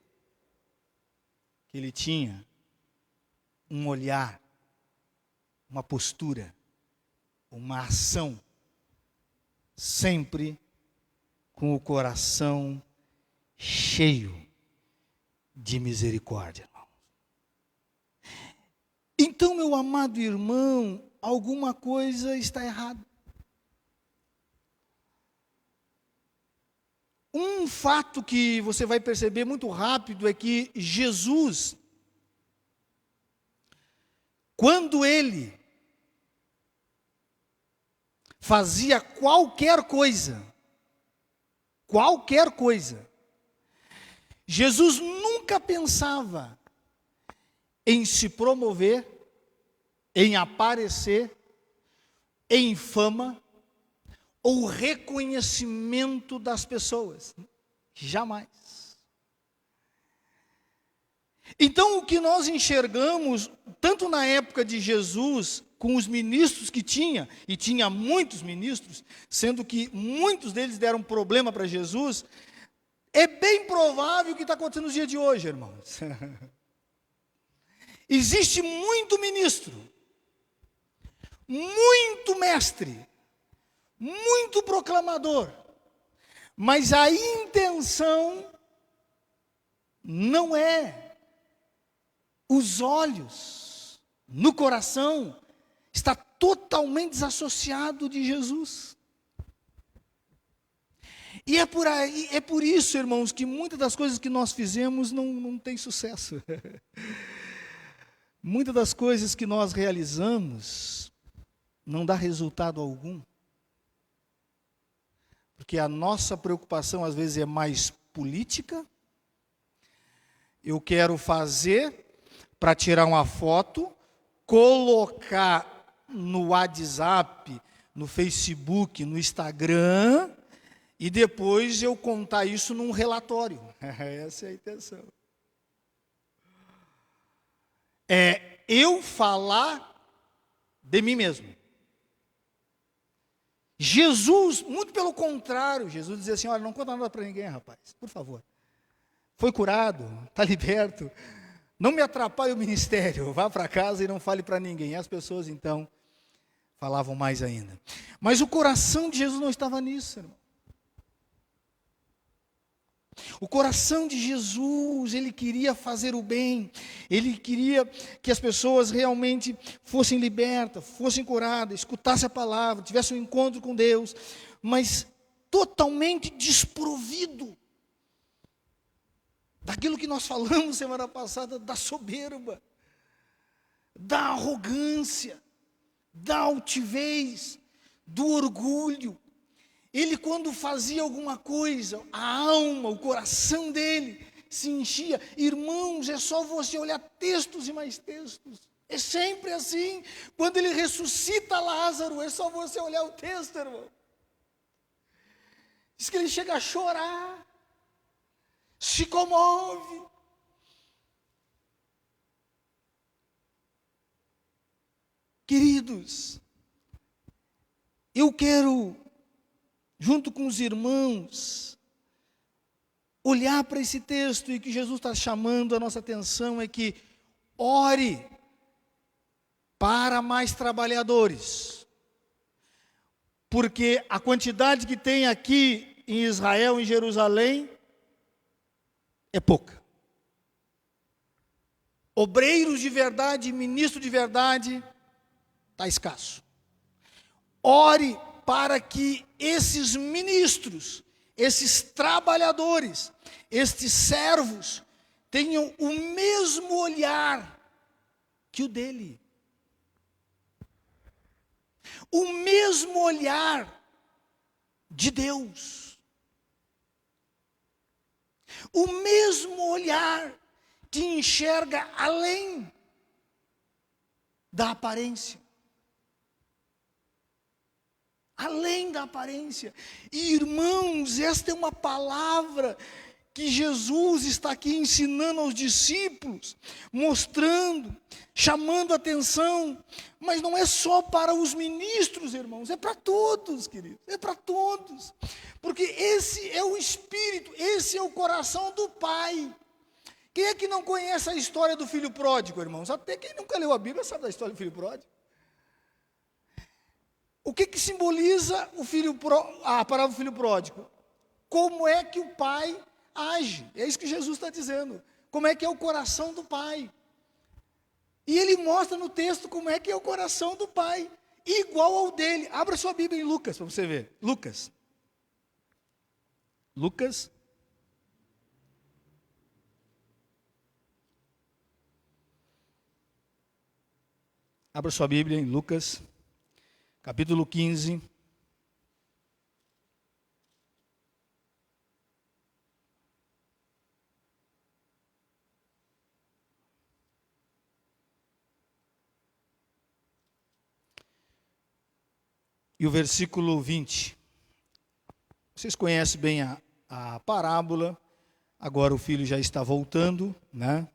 que ele tinha um olhar, uma postura, uma ação, sempre com o coração cheio de misericórdia. Então, meu amado irmão, alguma coisa está errada. Um fato que você vai perceber muito rápido é que Jesus, quando ele fazia qualquer coisa, Jesus nunca pensava em se promover, em aparecer, em fama ou reconhecimento das pessoas. Jamais. Então, o que nós enxergamos, tanto na época de Jesus, com os ministros que tinha, e tinha muitos ministros, sendo que muitos deles deram problema para Jesus, é bem provável que está acontecendo nos dias de hoje, irmãos. Existe muito ministro, muito mestre, muito proclamador, mas a intenção não é, os olhos no coração está totalmente desassociado de Jesus. E é por isso, irmãos, que muitas das coisas que nós fizemos não tem sucesso. Muitas das coisas que nós realizamos não dá resultado algum. Porque a nossa preocupação às vezes é mais política. Eu quero fazer para tirar uma foto, colocar no WhatsApp, no Facebook, no Instagram, e depois eu contar isso num relatório. Essa é a intenção. É eu falar de mim mesmo. Jesus, muito pelo contrário, Jesus dizia assim: olha, não conta nada para ninguém, rapaz, por favor. Foi curado, está liberto. Não me atrapalhe o ministério, vá para casa e não fale para ninguém. E as pessoas, então, falavam mais ainda. Mas o coração de Jesus não estava nisso, irmão. O coração de Jesus, ele queria fazer o bem, ele queria que as pessoas realmente fossem libertas, fossem curadas, escutassem a palavra, tivessem um encontro com Deus, mas totalmente desprovido daquilo que nós falamos semana passada, da soberba, da arrogância, da altivez, do orgulho. Ele, quando fazia alguma coisa, a alma, o coração dele se enchia. Irmãos, é só você olhar textos e mais textos. É sempre assim. Quando ele ressuscita Lázaro, é só você olhar o texto, irmão. Diz que ele chega a chorar, se comove. Queridos, Eu quero, junto com os irmãos, olhar para esse texto, e que Jesus está chamando a nossa atenção é que ore para mais trabalhadores, porque a quantidade que tem aqui em Israel, em Jerusalém, é pouca. Obreiros de verdade, ministro de verdade, está escasso. Ore para que esses ministros, esses trabalhadores, estes servos, tenham o mesmo olhar que o dele. O mesmo olhar de Deus. O mesmo olhar que enxerga além da aparência. Além da aparência. E, irmãos, esta é uma palavra que Jesus está aqui ensinando aos discípulos, mostrando, chamando a atenção, mas não é só para os ministros, irmãos, é para todos, queridos, é para todos, porque esse é o Espírito, esse é o coração do Pai. Quem é que não conhece a história do filho pródigo, irmãos? Até quem nunca leu a Bíblia sabe da história do filho pródigo. O que simboliza a parábola do filho pródigo? Como é que o pai age? É isso que Jesus está dizendo. Como é que é o coração do pai? E ele mostra no texto como é que é o coração do pai, igual ao dele. Abra sua Bíblia em Lucas, para você ver. Lucas. Abra sua Bíblia em Lucas, capítulo 15. E o versículo 20. Vocês conhecem bem a parábola. Agora o filho já está voltando, né?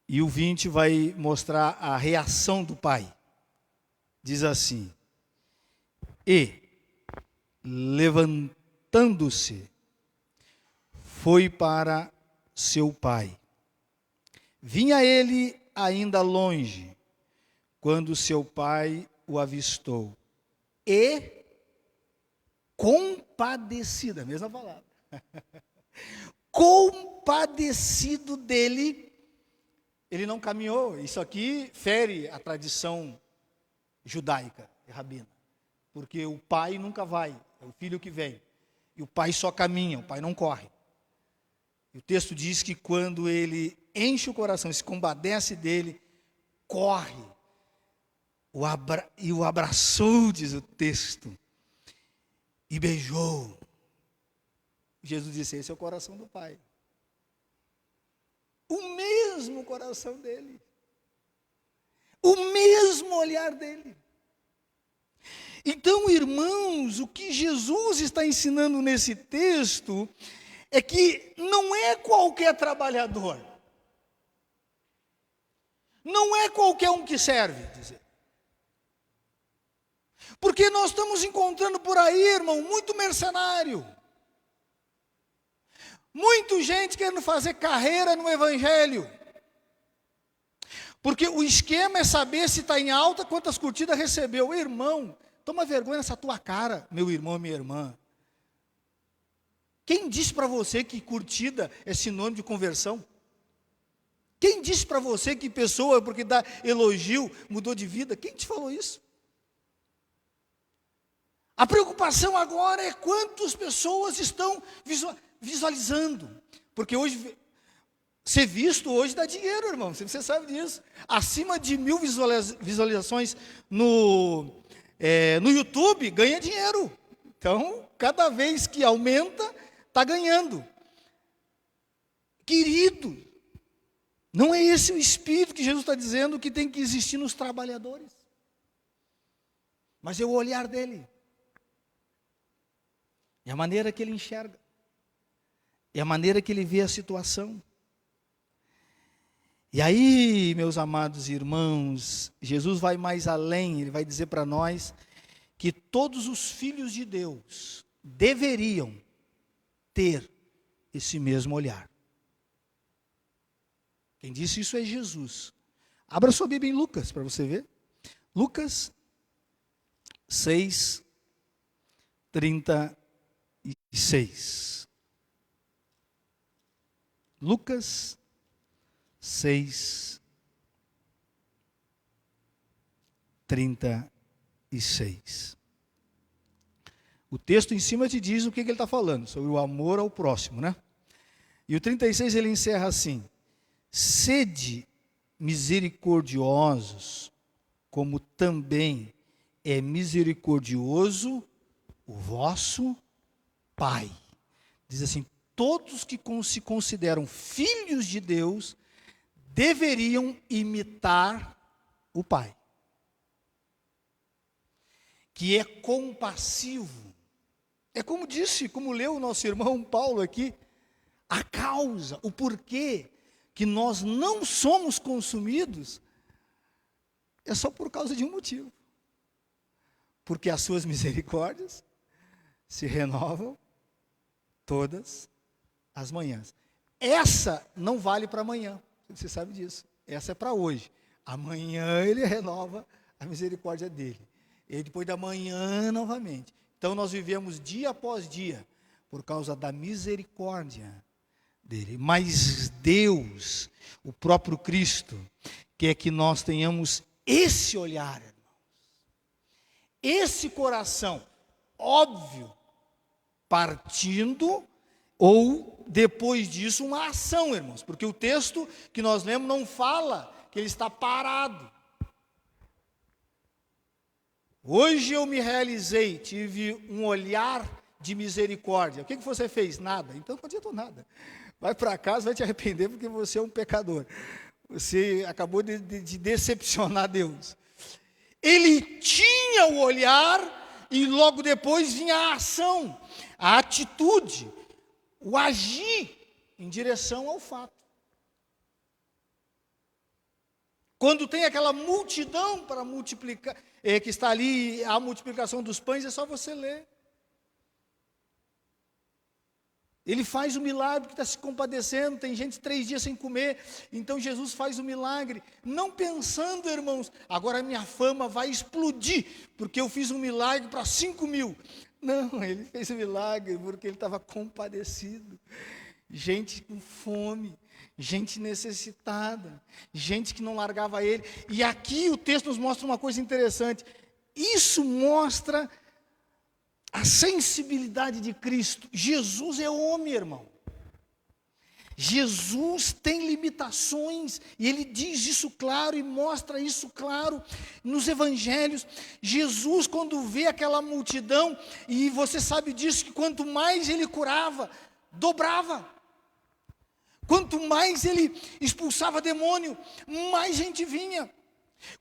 E o 20 vai mostrar a reação do pai. Diz assim: e, levantando-se, foi para seu pai. Vinha ele ainda longe, quando seu pai o avistou, e compadecido, a mesma palavra, compadecido dele, ele não caminhou. Isso aqui fere a tradição judaica e rabina, porque o pai nunca vai, é o filho que vem, e o pai só caminha, o pai não corre. E o texto diz que quando ele enche o coração, se compadece dele, corre, e o abraçou, diz o texto, e beijou. Jesus disse: esse é o coração do pai. O mesmo coração dele. O mesmo olhar dele. Então, irmãos, o que Jesus está ensinando nesse texto é que não é qualquer trabalhador. Não é qualquer um que serve, dizer. Porque nós estamos encontrando por aí, irmão, muito mercenário. Muita gente querendo fazer carreira no Evangelho. Porque o esquema é saber se está em alta, quantas curtidas recebeu. Irmão, toma vergonha nessa tua cara, meu irmão e minha irmã. Quem disse para você que curtida é sinônimo de conversão? Quem disse para você que pessoa, porque dá elogio, mudou de vida? Quem te falou isso? A preocupação agora é quantas pessoas estão visualizando. Porque hoje, ser visto hoje dá dinheiro, irmão. Você sabe disso. Acima de 1000 visualizações no YouTube, ganha dinheiro. Então, cada vez que aumenta, está ganhando. Querido, não é esse o espírito que Jesus está dizendo que tem que existir nos trabalhadores. Mas é o olhar dele. É a maneira que ele enxerga. É a maneira que ele vê a situação. E aí, meus amados irmãos, Jesus vai mais além, ele vai dizer para nós que todos os filhos de Deus deveriam ter esse mesmo olhar. Quem disse isso é Jesus. Abra sua Bíblia em Lucas para você ver. Lucas 6, 36. Lucas 6, 36. O texto em cima te diz o que ele está falando, sobre o amor ao próximo, né? E o 36 ele encerra assim: sede misericordiosos, como também é misericordioso o vosso Pai. Diz assim: todos que se consideram filhos de Deus deveriam imitar o Pai, que é compassivo. É como disse, como leu o nosso irmão Paulo aqui, a causa, o porquê que nós não somos consumidos é só por causa de um motivo. Porque as suas misericórdias se renovam todas as manhãs. Essa não vale para amanhã, você sabe disso. Essa é para hoje. Amanhã ele renova a misericórdia dele. E depois da manhã novamente. Então nós vivemos dia após dia por causa da misericórdia dele. Mas Deus, o próprio Cristo, quer que nós tenhamos esse olhar, irmãos, esse coração, óbvio, partindo ou depois disso uma ação, irmãos, porque o texto que nós lemos não fala que ele está parado. Hoje eu me realizei, tive um olhar de misericórdia. O que você fez? Nada. Então não adiantou nada. Vai para casa, vai te arrepender porque você é um pecador. Você acabou de decepcionar Deus. Ele tinha o olhar e logo depois vinha a ação, a atitude, o agir em direção ao fato. Quando tem aquela multidão para multiplicar, que está ali, a multiplicação dos pães, é só você ler. Ele faz o milagre, que está se compadecendo, tem gente 3 dias sem comer, então Jesus faz o milagre, não pensando, irmãos, agora a minha fama vai explodir, porque eu fiz um milagre para 5.000. Não, ele fez o milagre porque ele estava compadecido. Gente com fome, gente necessitada, gente que não largava ele. E aqui o texto nos mostra uma coisa interessante. Isso mostra a sensibilidade de Cristo. Jesus é homem, irmão. Jesus tem limitações, e ele diz isso claro e mostra isso claro nos evangelhos. Jesus, quando vê aquela multidão, e você sabe disso, que quanto mais ele curava, dobrava. Quanto mais ele expulsava demônio, mais gente vinha.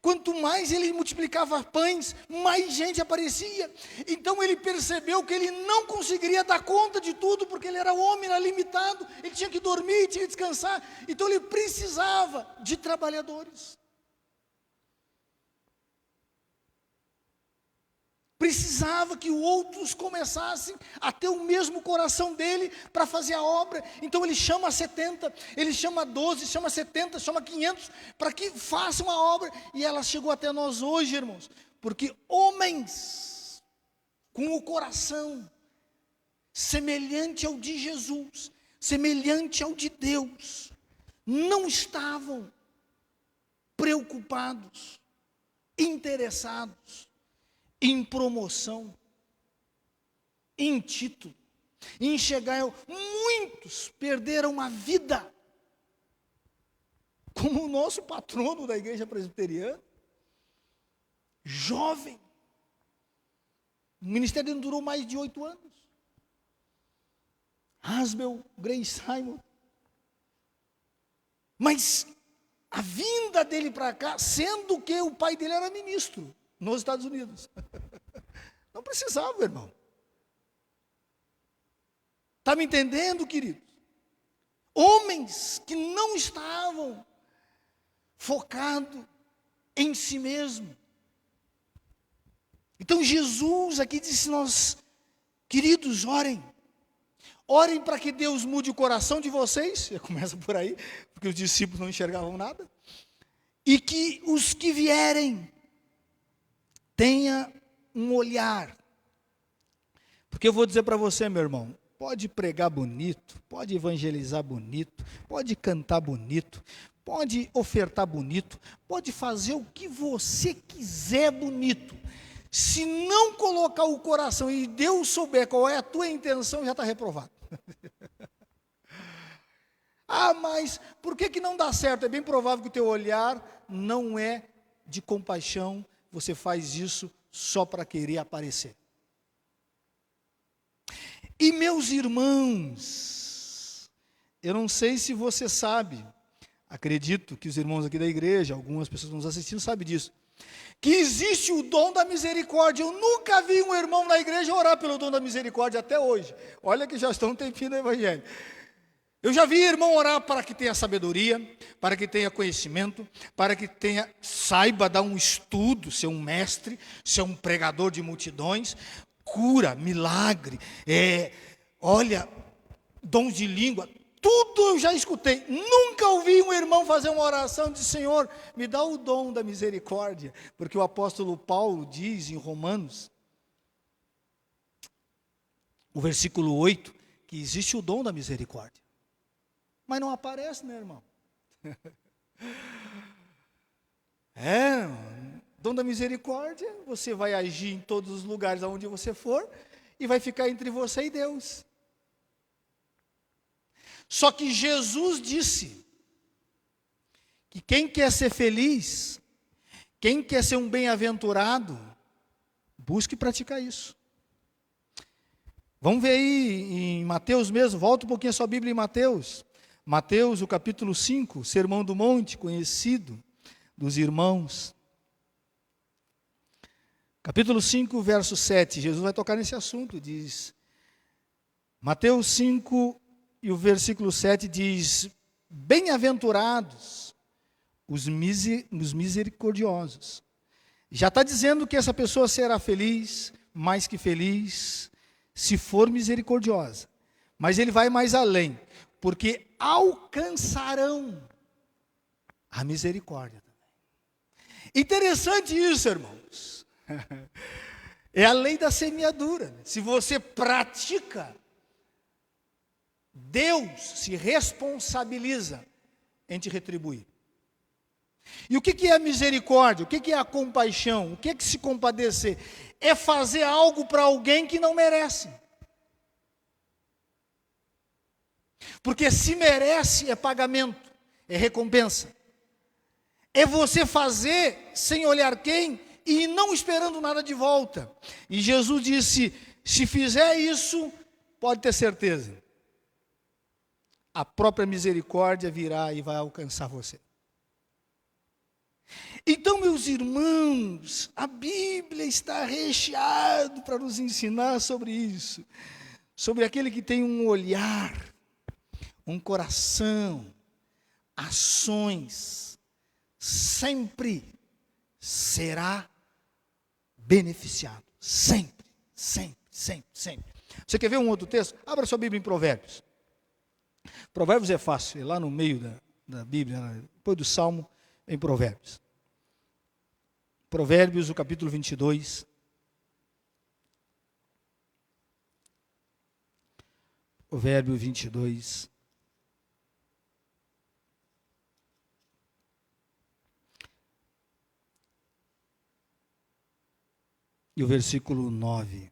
Quanto mais ele multiplicava pães, mais gente aparecia. Então ele percebeu que ele não conseguiria dar conta de tudo, porque ele era homem, era limitado, ele tinha que dormir, tinha que descansar. Então ele precisava de trabalhadores. Precisava que outros começassem a ter o mesmo coração dele para fazer a obra. Então ele chama 70, ele chama 12, chama 70, chama 500, para que façam a obra. E ela chegou até nós hoje, irmãos, porque homens com o coração semelhante ao de Jesus, semelhante ao de Deus, não estavam preocupados, interessados em promoção, em título, em chegar. Muitos perderam a vida, como o nosso patrono da igreja presbiteriana, jovem, o ministério não durou mais de 8 anos. Asbel Grace Simon. Mas a vinda dele para cá, sendo que o pai dele era ministro nos Estados Unidos. Não precisava, irmão. Está me entendendo, queridos? Homens que não estavam focado em si mesmo. Então Jesus aqui disse: nós, queridos, orem. Orem para que Deus mude o coração de vocês. Já começa por aí, porque os discípulos não enxergavam nada. E que os que vierem tenha um olhar. Porque eu vou dizer para você, meu irmão, pode pregar bonito, pode evangelizar bonito, pode cantar bonito, pode ofertar bonito, pode fazer o que você quiser bonito. Se não colocar o coração e Deus souber qual é a tua intenção, já está reprovado. Ah, mas por que não dá certo? É bem provável que o teu olhar não é de compaixão, você faz isso só para querer aparecer. E meus irmãos, eu não sei se você sabe, acredito que os irmãos aqui da igreja, algumas pessoas nos assistindo sabem disso, que existe o dom da misericórdia. Eu nunca vi um irmão na igreja orar pelo dom da misericórdia até hoje. Olha que já estão um tempinho no evangelho. Eu já vi irmão orar para que tenha sabedoria, para que tenha conhecimento, para que saiba dar um estudo, ser um mestre, ser um pregador de multidões, cura, milagre, olha, dons de língua. Tudo eu já escutei. Nunca ouvi um irmão fazer uma oração de: Senhor, me dá o dom da misericórdia. Porque o apóstolo Paulo diz em Romanos, o versículo 8, que existe o dom da misericórdia. Mas não aparece, né, irmão? Dom da misericórdia, você vai agir em todos os lugares aonde você for e vai ficar entre você e Deus. Só que Jesus disse que quem quer ser feliz, quem quer ser um bem-aventurado, busque praticar isso. Vamos ver aí em Mateus mesmo, volta um pouquinho a sua Bíblia em Mateus. Mateus, o capítulo 5, Sermão do Monte, conhecido dos irmãos. Capítulo 5, verso 7, Jesus vai tocar nesse assunto, diz, Mateus 5, e o versículo 7 diz: bem-aventurados os misericordiosos. Já está dizendo que essa pessoa será feliz, mais que feliz, se for misericordiosa. Mas ele vai mais além, porque alcançarão a misericórdia também. Interessante isso, irmãos. É a lei da semeadura. Se você pratica, Deus se responsabiliza em te retribuir. E o que é a misericórdia? O que é a compaixão? O que é se compadecer? É fazer algo para alguém que não merece. Porque se merece é pagamento, é recompensa. É você fazer sem olhar quem e não esperando nada de volta. E Jesus disse: se fizer isso, pode ter certeza, a própria misericórdia virá e vai alcançar você. Então, meus irmãos, a Bíblia está recheada para nos ensinar sobre isso, sobre aquele que tem um olhar, um coração, ações, sempre será beneficiado, sempre, sempre, sempre, sempre. Você quer ver um outro texto? Abra sua Bíblia em Provérbios. Provérbios é fácil, é lá no meio da Bíblia, depois do Salmo, em Provérbios. Provérbios, o capítulo 22. Provérbio 22. E o versículo 9.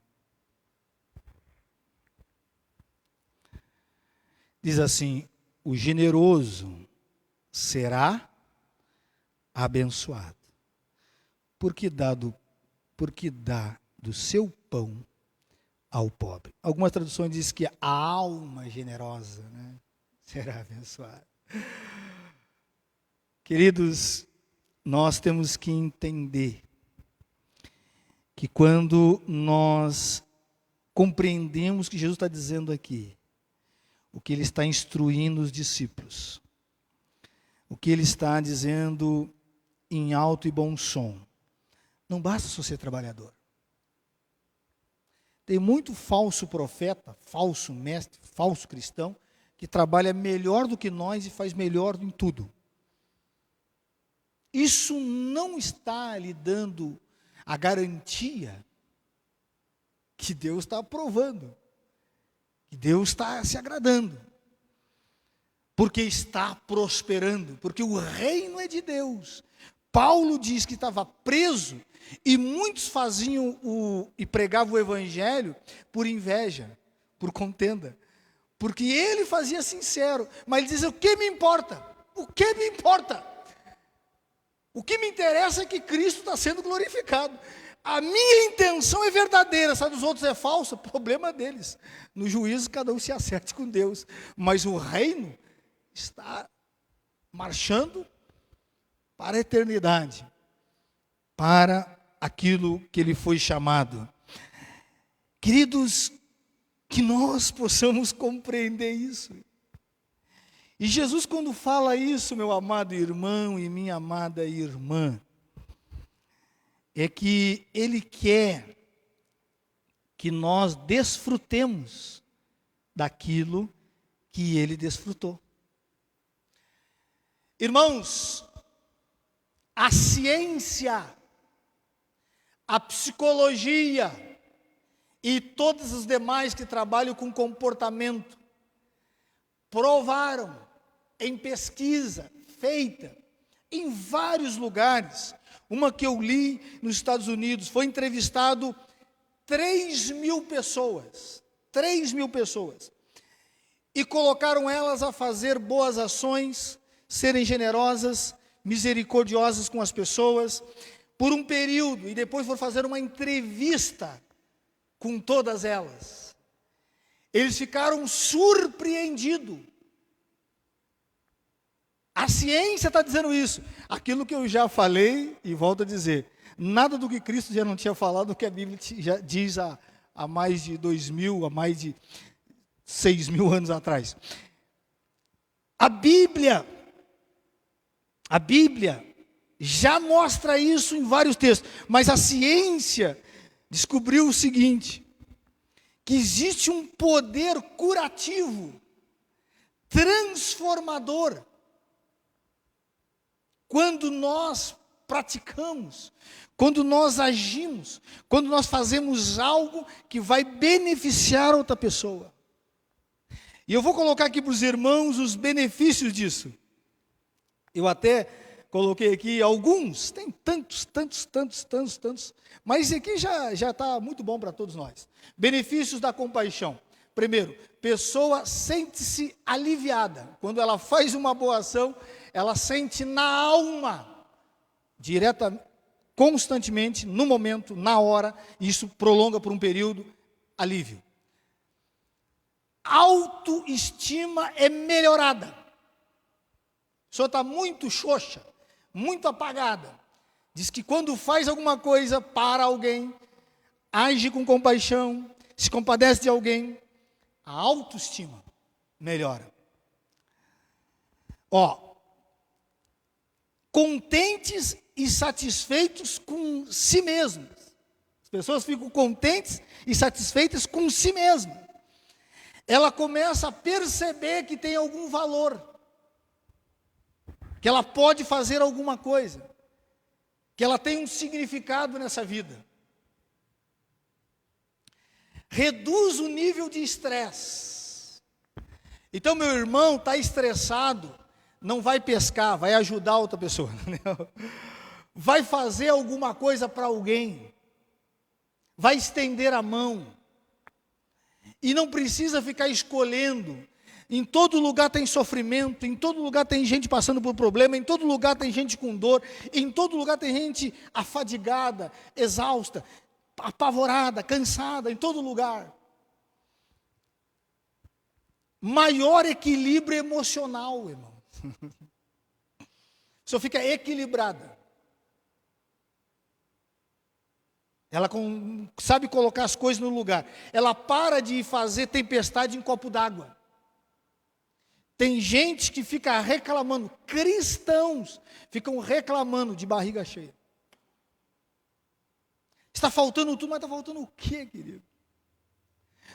Diz assim: o generoso será abençoado, porque dá do seu pão ao pobre. Algumas traduções dizem que a alma generosa, será abençoada. Queridos, nós temos que entender que quando nós compreendemos o que Jesus está dizendo aqui, o que Ele está instruindo os discípulos, o que ele está dizendo em alto e bom som. Não basta só ser trabalhador. Tem muito falso profeta, falso mestre, falso cristão, que trabalha melhor do que nós e faz melhor em tudo. Isso não está lhe dando a garantia que Deus está aprovando, que Deus está se agradando, porque está prosperando, porque o reino é de Deus. Paulo diz que estava preso e muitos faziam e pregavam o evangelho por inveja, por contenda, porque ele fazia sincero, mas ele dizia: o que me importa? O que me importa? O que me interessa é que Cristo está sendo glorificado. A minha intenção é verdadeira, se a dos outros é falsa, problema deles. No juízo cada um se acerte com Deus, mas o reino está marchando para a eternidade, para aquilo que ele foi chamado. Queridos, que nós possamos compreender isso. E Jesus, quando fala isso, meu amado irmão e minha amada irmã, é que ele quer que nós desfrutemos daquilo que ele desfrutou. Irmãos, a ciência, a psicologia e todos os demais que trabalham com comportamento provaram em pesquisa feita em vários lugares. Uma que eu li nos Estados Unidos, foi entrevistado 3.000 pessoas, 3.000 pessoas, e colocaram elas a fazer boas ações, serem generosas, misericordiosas com as pessoas, por um período, e depois foram fazer uma entrevista com todas elas. Eles ficaram surpreendidos. A ciência está dizendo isso. Aquilo que eu já falei e volto a dizer. Nada do que Cristo já não tinha falado, que a Bíblia já diz há mais de 2.000, há mais de 6.000 anos atrás. A Bíblia já mostra isso em vários textos. Mas a ciência descobriu o seguinte: que existe um poder curativo, transformador, quando nós praticamos, quando nós agimos, quando nós fazemos algo que vai beneficiar outra pessoa. E eu vou colocar aqui para os irmãos os benefícios disso. Eu até coloquei aqui alguns, tem tantos, mas esse aqui já está muito bom para todos nós. Benefícios da compaixão. Primeiro, pessoa sente-se aliviada. Quando ela faz uma boa ação, ela sente na alma, constantemente, no momento, na hora, e isso prolonga por um período, alívio. Autoestima é melhorada. A pessoa está muito xoxa, muito apagada. Diz que quando faz alguma coisa para alguém, age com compaixão, se compadece de alguém, a autoestima melhora. Contentes e satisfeitos com si mesmos. As pessoas ficam contentes e satisfeitas com si mesmas. Ela começa a perceber que tem algum valor, que ela pode fazer alguma coisa, que ela tem um significado nessa vida. Reduz o nível de estresse. Então, meu irmão está estressado, não vai pescar, vai ajudar outra pessoa. Vai fazer alguma coisa para alguém, vai estender a mão, e não precisa ficar escolhendo. Em todo lugar tem sofrimento, em todo lugar tem gente passando por problema, em todo lugar tem gente com dor, em todo lugar tem gente afadigada, exausta, apavorada, cansada, em todo lugar. Maior equilíbrio emocional, irmão. A pessoa fica equilibrada. Ela sabe colocar as coisas no lugar. Ela para de fazer tempestade em copo d'água. Tem gente que fica reclamando, cristãos ficam reclamando de barriga cheia. Está faltando tudo, mas está faltando o quê, querido?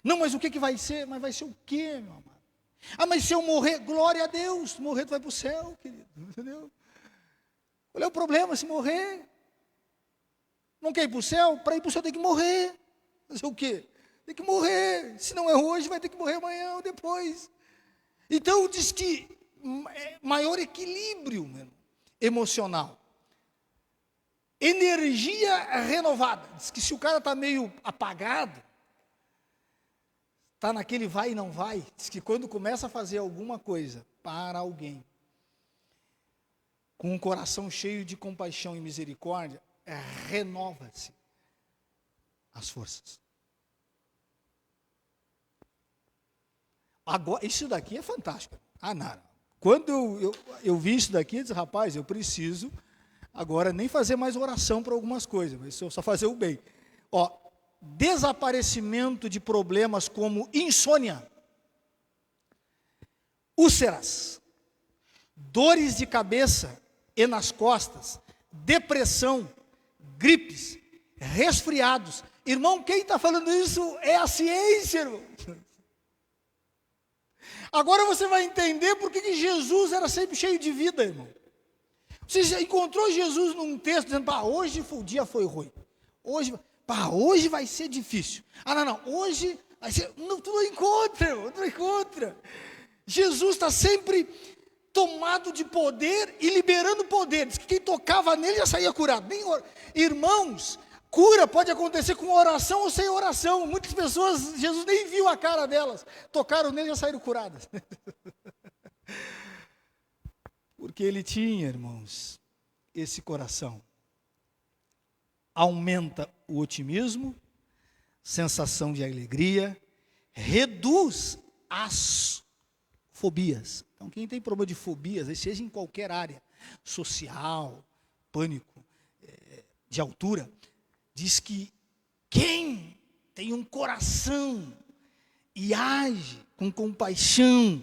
Não, mas o que vai ser? Mas vai ser o quê, meu amado? Ah, mas se eu morrer, glória a Deus, morrer tu vai para o céu, querido, entendeu? Qual é o problema se morrer? Não quer ir para o céu? Para ir para o céu tem que morrer. Fazer o quê? Tem que morrer. Se não é hoje, vai ter que morrer amanhã ou depois. Então diz que maior equilíbrio emocional. Energia renovada. Diz que se o cara está meio apagado, está naquele vai e não vai, diz que quando começa a fazer alguma coisa para alguém, com um coração cheio de compaixão e misericórdia, renova-se as forças. Agora, isso daqui é fantástico. Ah, não. Quando eu vi isso daqui, eu disse, rapaz, eu preciso agora nem fazer mais oração para algumas coisas, mas só fazer o bem. Ó, desaparecimento de problemas como insônia, úlceras, dores de cabeça e nas costas, depressão, gripes, resfriados. Irmão, quem está falando isso é a ciência, irmão. Agora você vai entender por que Jesus era sempre cheio de vida, irmão. Você já encontrou Jesus num texto dizendo, hoje o dia foi ruim. Hoje vai ser difícil. Não, hoje vai ser... Não, tu não encontra, irmão, tu não encontra. Jesus está sempre tomado de poder e liberando poder. Diz que quem tocava nele já saía curado. Irmãos, cura pode acontecer com oração ou sem oração. Muitas pessoas, Jesus nem viu a cara delas. Tocaram nele e já saíram curadas. Porque ele tinha, irmãos, esse coração. Aumenta o otimismo, sensação de alegria, reduz as fobias. Então, quem tem problema de fobias, seja em qualquer área, social, pânico, de altura, diz que quem tem um coração e age com compaixão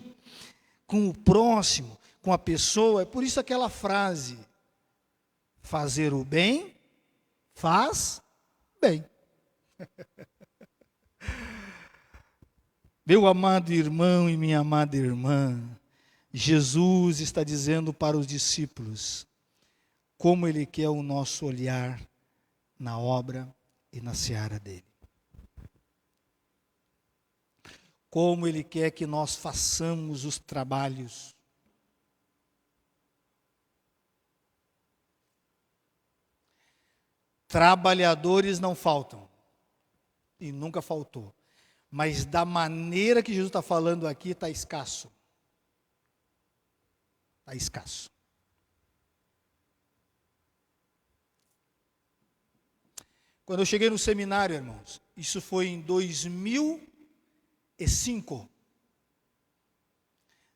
com o próximo, com a pessoa, é por isso aquela frase, fazer o bem, faz bem. Meu amado irmão e minha amada irmã, Jesus está dizendo para os discípulos como Ele quer o nosso olhar na obra e na seara dEle. Como Ele quer que nós façamos os trabalhos. Trabalhadores não faltam, e nunca faltou. Mas da maneira que Jesus está falando aqui, está escasso. Está escasso. Quando eu cheguei no seminário, irmãos, isso foi em 2005.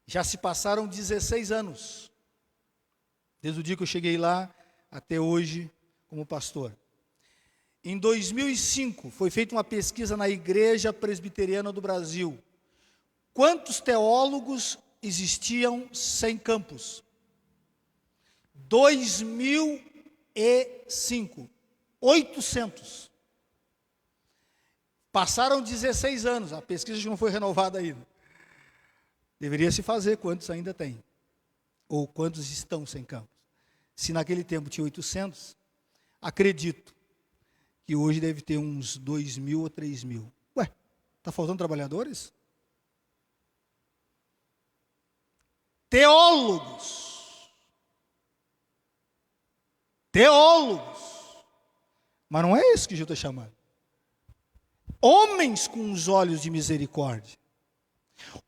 Já se passaram 16 anos. Desde o dia que eu cheguei lá, até hoje, como pastor. Em 2005, foi feita uma pesquisa na Igreja Presbiteriana do Brasil. Quantos teólogos existiam sem campus? 2005. 800. Passaram 16 anos, a pesquisa não foi renovada ainda. Deveria se fazer quantos ainda tem. Ou quantos estão sem campus. Se naquele tempo tinha 800, acredito que hoje deve ter uns 2.000 ou 3.000. Ué, está faltando trabalhadores? Teólogos. Mas não é isso que Jesus está chamando. Homens com os olhos de misericórdia.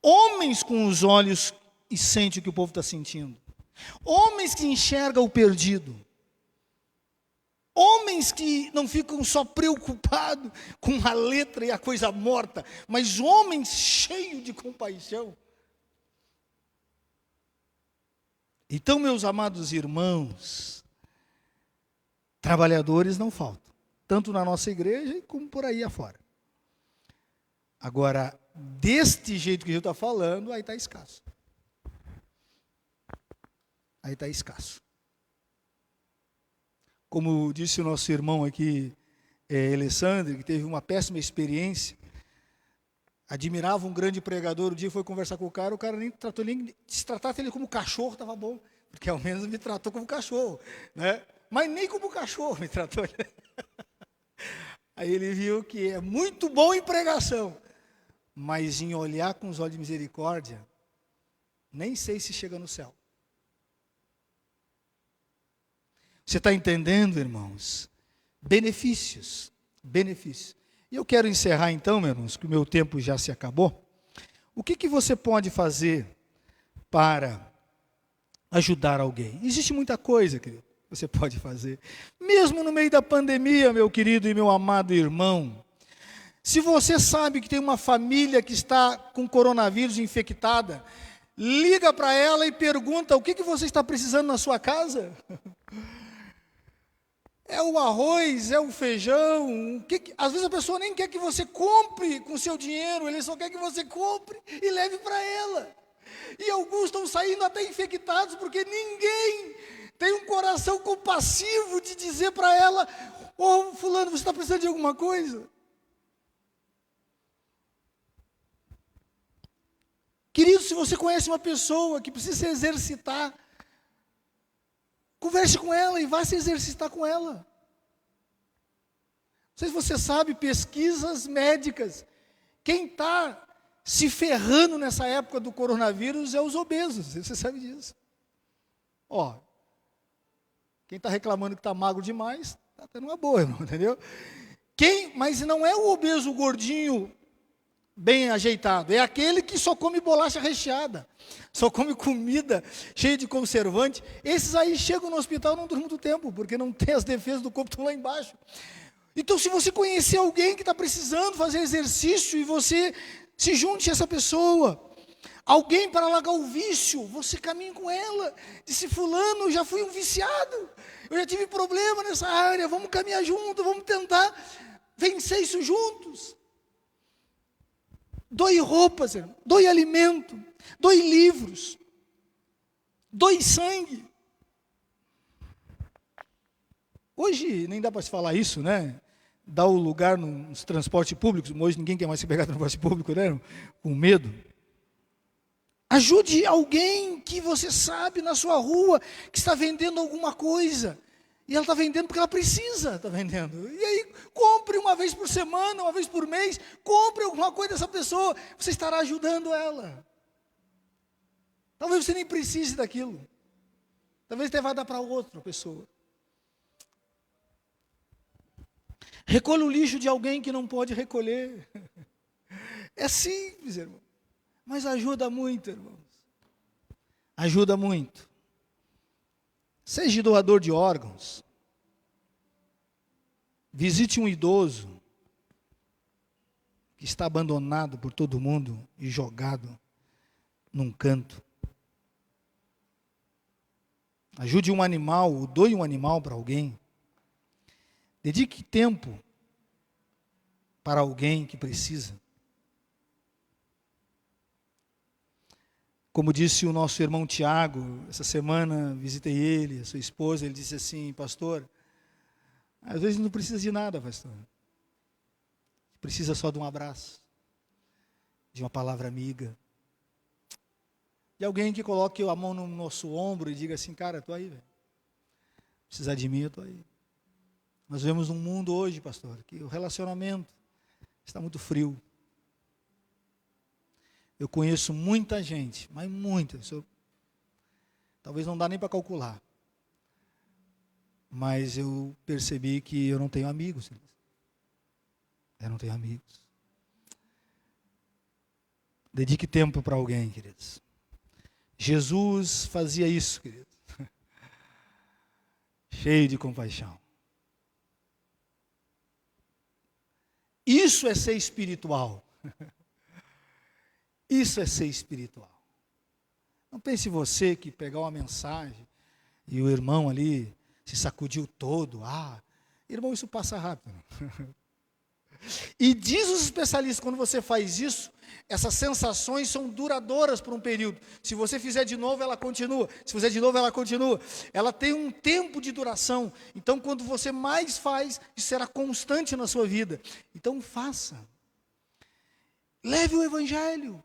Homens com os olhos e sente o que o povo está sentindo. Homens que enxergam o perdido. Homens que não ficam só preocupados com a letra e a coisa morta, mas homens cheios de compaixão. Então, meus amados irmãos, trabalhadores não faltam, tanto na nossa igreja como por aí afora. Agora, deste jeito que Jesus está falando, aí está escasso. aí está escasso. Como disse o nosso irmão aqui, Alessandro, que teve uma péssima experiência, admirava um grande pregador, um dia foi conversar com o cara nem tratou, nem se tratasse ele como cachorro, estava bom, porque ao menos me tratou como cachorro, né? Mas nem como cachorro me tratou. Aí ele viu que é muito bom em pregação, mas em olhar com os olhos de misericórdia, nem sei se chega no céu. Você está entendendo, irmãos? Benefícios. E eu quero encerrar então, meus irmãos, que o meu tempo já se acabou. O que você pode fazer para ajudar alguém? Existe muita coisa, querido, que você pode fazer. Mesmo no meio da pandemia, meu querido e meu amado irmão. Se você sabe que tem uma família que está com coronavírus infectada, liga para ela e pergunta: o que você está precisando na sua casa? É o arroz, é o feijão. Às vezes a pessoa nem quer que você compre com o seu dinheiro, ele só quer que você compre e leve para ela. E alguns estão saindo até infectados porque ninguém tem um coração compassivo de dizer para ela: ô fulano, você está precisando de alguma coisa? Querido, se você conhece uma pessoa que precisa se exercitar, converse com ela e vá se exercitar com ela. Não sei se você sabe, pesquisas médicas, quem está se ferrando nessa época do coronavírus é os obesos, você sabe disso. Ó, quem está reclamando que está magro demais, está tendo uma boa, irmão, entendeu? Mas não é o obeso gordinho bem ajeitado, é aquele que só come bolacha recheada, só come comida cheia de conservante. Esses aí chegam no hospital e não duram muito tempo, porque não tem as defesas do corpo, estão lá embaixo. Então, se você conhecer alguém que está precisando fazer exercício e você se junte a essa pessoa, alguém para largar o vício, você caminha com ela, disse: fulano, eu já fui um viciado, eu já tive problema nessa área, vamos caminhar junto, vamos tentar vencer isso juntos. Doe roupas, doe alimento, doe livros, doe sangue. Hoje nem dá para se falar isso, né? Dar o lugar nos transportes públicos. Hoje ninguém quer mais se pegar no transporte público, né? Com medo. Ajude alguém que você sabe na sua rua que está vendendo alguma coisa. E ela está vendendo porque ela precisa, está vendendo. E aí, compre uma vez por semana, uma vez por mês, compre alguma coisa dessa pessoa, você estará ajudando ela. Talvez você nem precise daquilo. Talvez você vá dar para outra pessoa. Recolha o lixo de alguém que não pode recolher. É simples, irmão. Mas ajuda muito, irmãos. Ajuda muito. Seja doador de órgãos. Visite um idoso que está abandonado por todo mundo e jogado num canto. Ajude um animal, ou doe um animal para alguém. Dedique tempo para alguém que precisa. Como disse o nosso irmão Tiago, essa semana visitei ele, a sua esposa, ele disse assim: pastor, às vezes não precisa de nada, pastor. Precisa só de um abraço, de uma palavra amiga, de alguém que coloque a mão no nosso ombro e diga assim: cara, estou aí, velho. Precisar de mim, eu estou aí. Nós vemos um mundo hoje, pastor, que o relacionamento está muito frio. Eu conheço muita gente, mas muita, talvez não dá nem para calcular. Mas eu percebi que eu não tenho amigos. Eu não tenho amigos. Dedique tempo para alguém, queridos. Jesus fazia isso, queridos. Cheio de compaixão. Isso é ser espiritual. Isso é ser espiritual. Não pense você que pegar uma mensagem e o irmão ali se sacudiu todo. Irmão, isso passa rápido. E diz os especialistas, quando você faz isso, essas sensações são duradouras por um período. Se você fizer de novo, ela continua. Se fizer de novo, ela continua. Ela tem um tempo de duração. Então, quando você mais faz, isso será constante na sua vida. Então, faça. Leve o evangelho.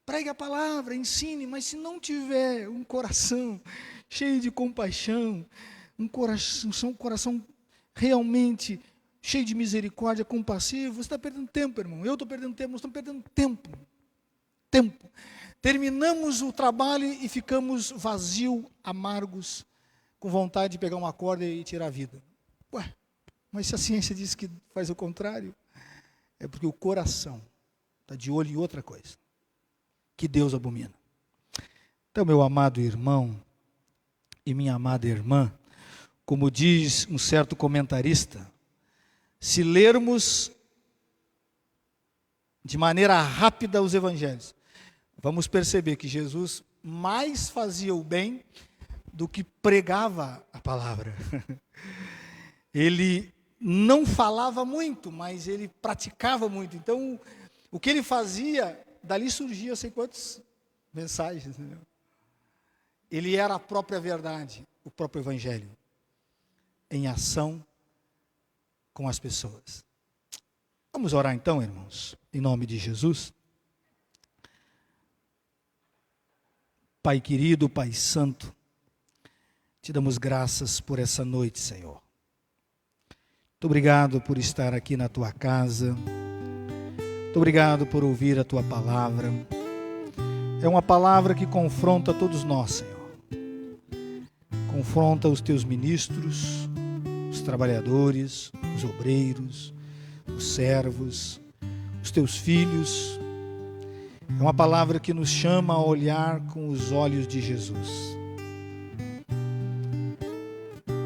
Pregue a palavra, ensine. Mas se não tiver um coração cheio de compaixão, um coração realmente cheio de misericórdia, compassivo, você está perdendo tempo, irmão. Eu estou perdendo tempo, nós estamos perdendo tempo. Terminamos o trabalho e ficamos vazios, amargos, com vontade de pegar uma corda e tirar a vida. Ué, mas se a ciência diz que faz o contrário, é porque o coração está de olho em outra coisa, que Deus abomina. Então, meu amado irmão e minha amada irmã, como diz um certo comentarista, se lermos de maneira rápida os evangelhos, vamos perceber que Jesus mais fazia o bem do que pregava a palavra. Ele não falava muito, mas ele praticava muito. Então, o que ele fazia, dali surgia, sei quantas mensagens. Entendeu? Ele era a própria verdade, o próprio evangelho, em ação com as pessoas. Vamos orar então, irmãos, em nome de Jesus. Pai querido, Pai santo, te damos graças por essa noite, Senhor. Muito obrigado por estar aqui na tua casa. Muito obrigado por ouvir a tua palavra. É uma palavra que confronta todos nós, Senhor. Confronta os teus ministros, os trabalhadores, os obreiros, os servos, os teus filhos. É uma palavra que nos chama a olhar com os olhos de Jesus.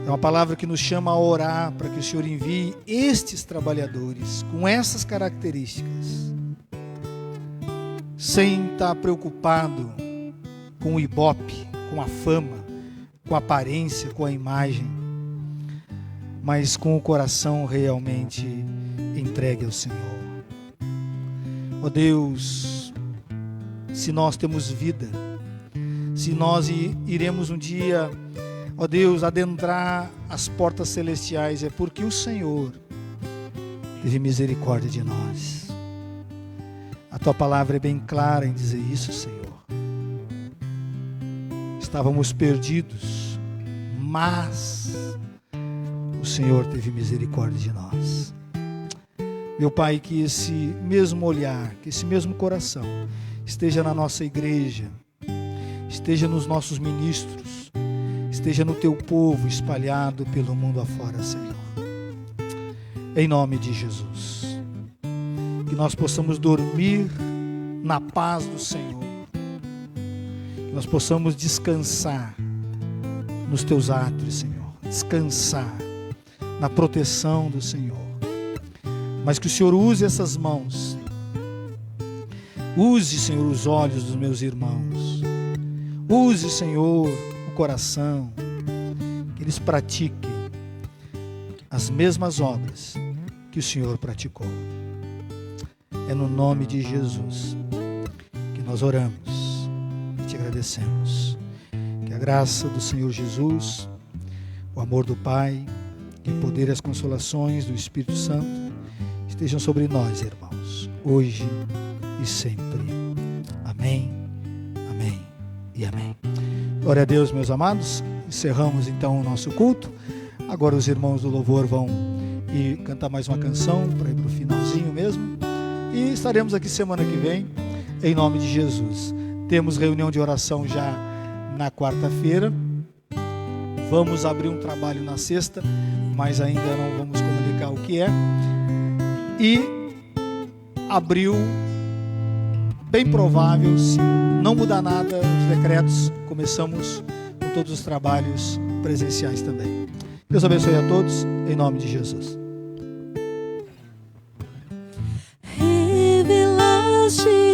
É uma palavra que nos chama a orar para que o Senhor envie estes trabalhadores com essas características, sem estar preocupado com o ibope, com a fama, com a aparência, com a imagem, mas com o coração realmente entregue ao Senhor. Ó Deus, se nós temos vida, se nós iremos um dia, ó Deus, adentrar as portas celestiais, é porque o Senhor teve misericórdia de nós. A tua palavra é bem clara em dizer isso, Senhor. Estávamos perdidos, mas o Senhor teve misericórdia de nós. Meu Pai, que esse mesmo olhar, que esse mesmo coração esteja na nossa igreja, esteja nos nossos ministros, esteja no teu povo espalhado pelo mundo afora, Senhor. Em nome de Jesus. Que nós possamos dormir na paz do Senhor. Que nós possamos descansar nos teus átrios, Senhor. Descansar na proteção do Senhor. Mas que o Senhor use essas mãos. Use, Senhor, os olhos dos meus irmãos. Use, Senhor, o coração. Que eles pratiquem as mesmas obras que o Senhor praticou. É no nome de Jesus que nós oramos e te agradecemos. Que a graça do Senhor Jesus, o amor do Pai, e o poder e as consolações do Espírito Santo estejam sobre nós, irmãos, hoje e sempre. Amém, amém e amém. Glória a Deus, meus amados. Encerramos então o nosso culto. Agora os irmãos do louvor vão ir cantar mais uma canção para ir para o finalzinho mesmo. E estaremos aqui semana que vem, em nome de Jesus. Temos reunião de oração já na quarta-feira. Vamos abrir um trabalho na sexta, mas ainda não vamos comunicar o que é. E abril, bem provável, se não mudar nada, os decretos, começamos com todos os trabalhos presenciais também. Deus abençoe a todos, em nome de Jesus. Revelaste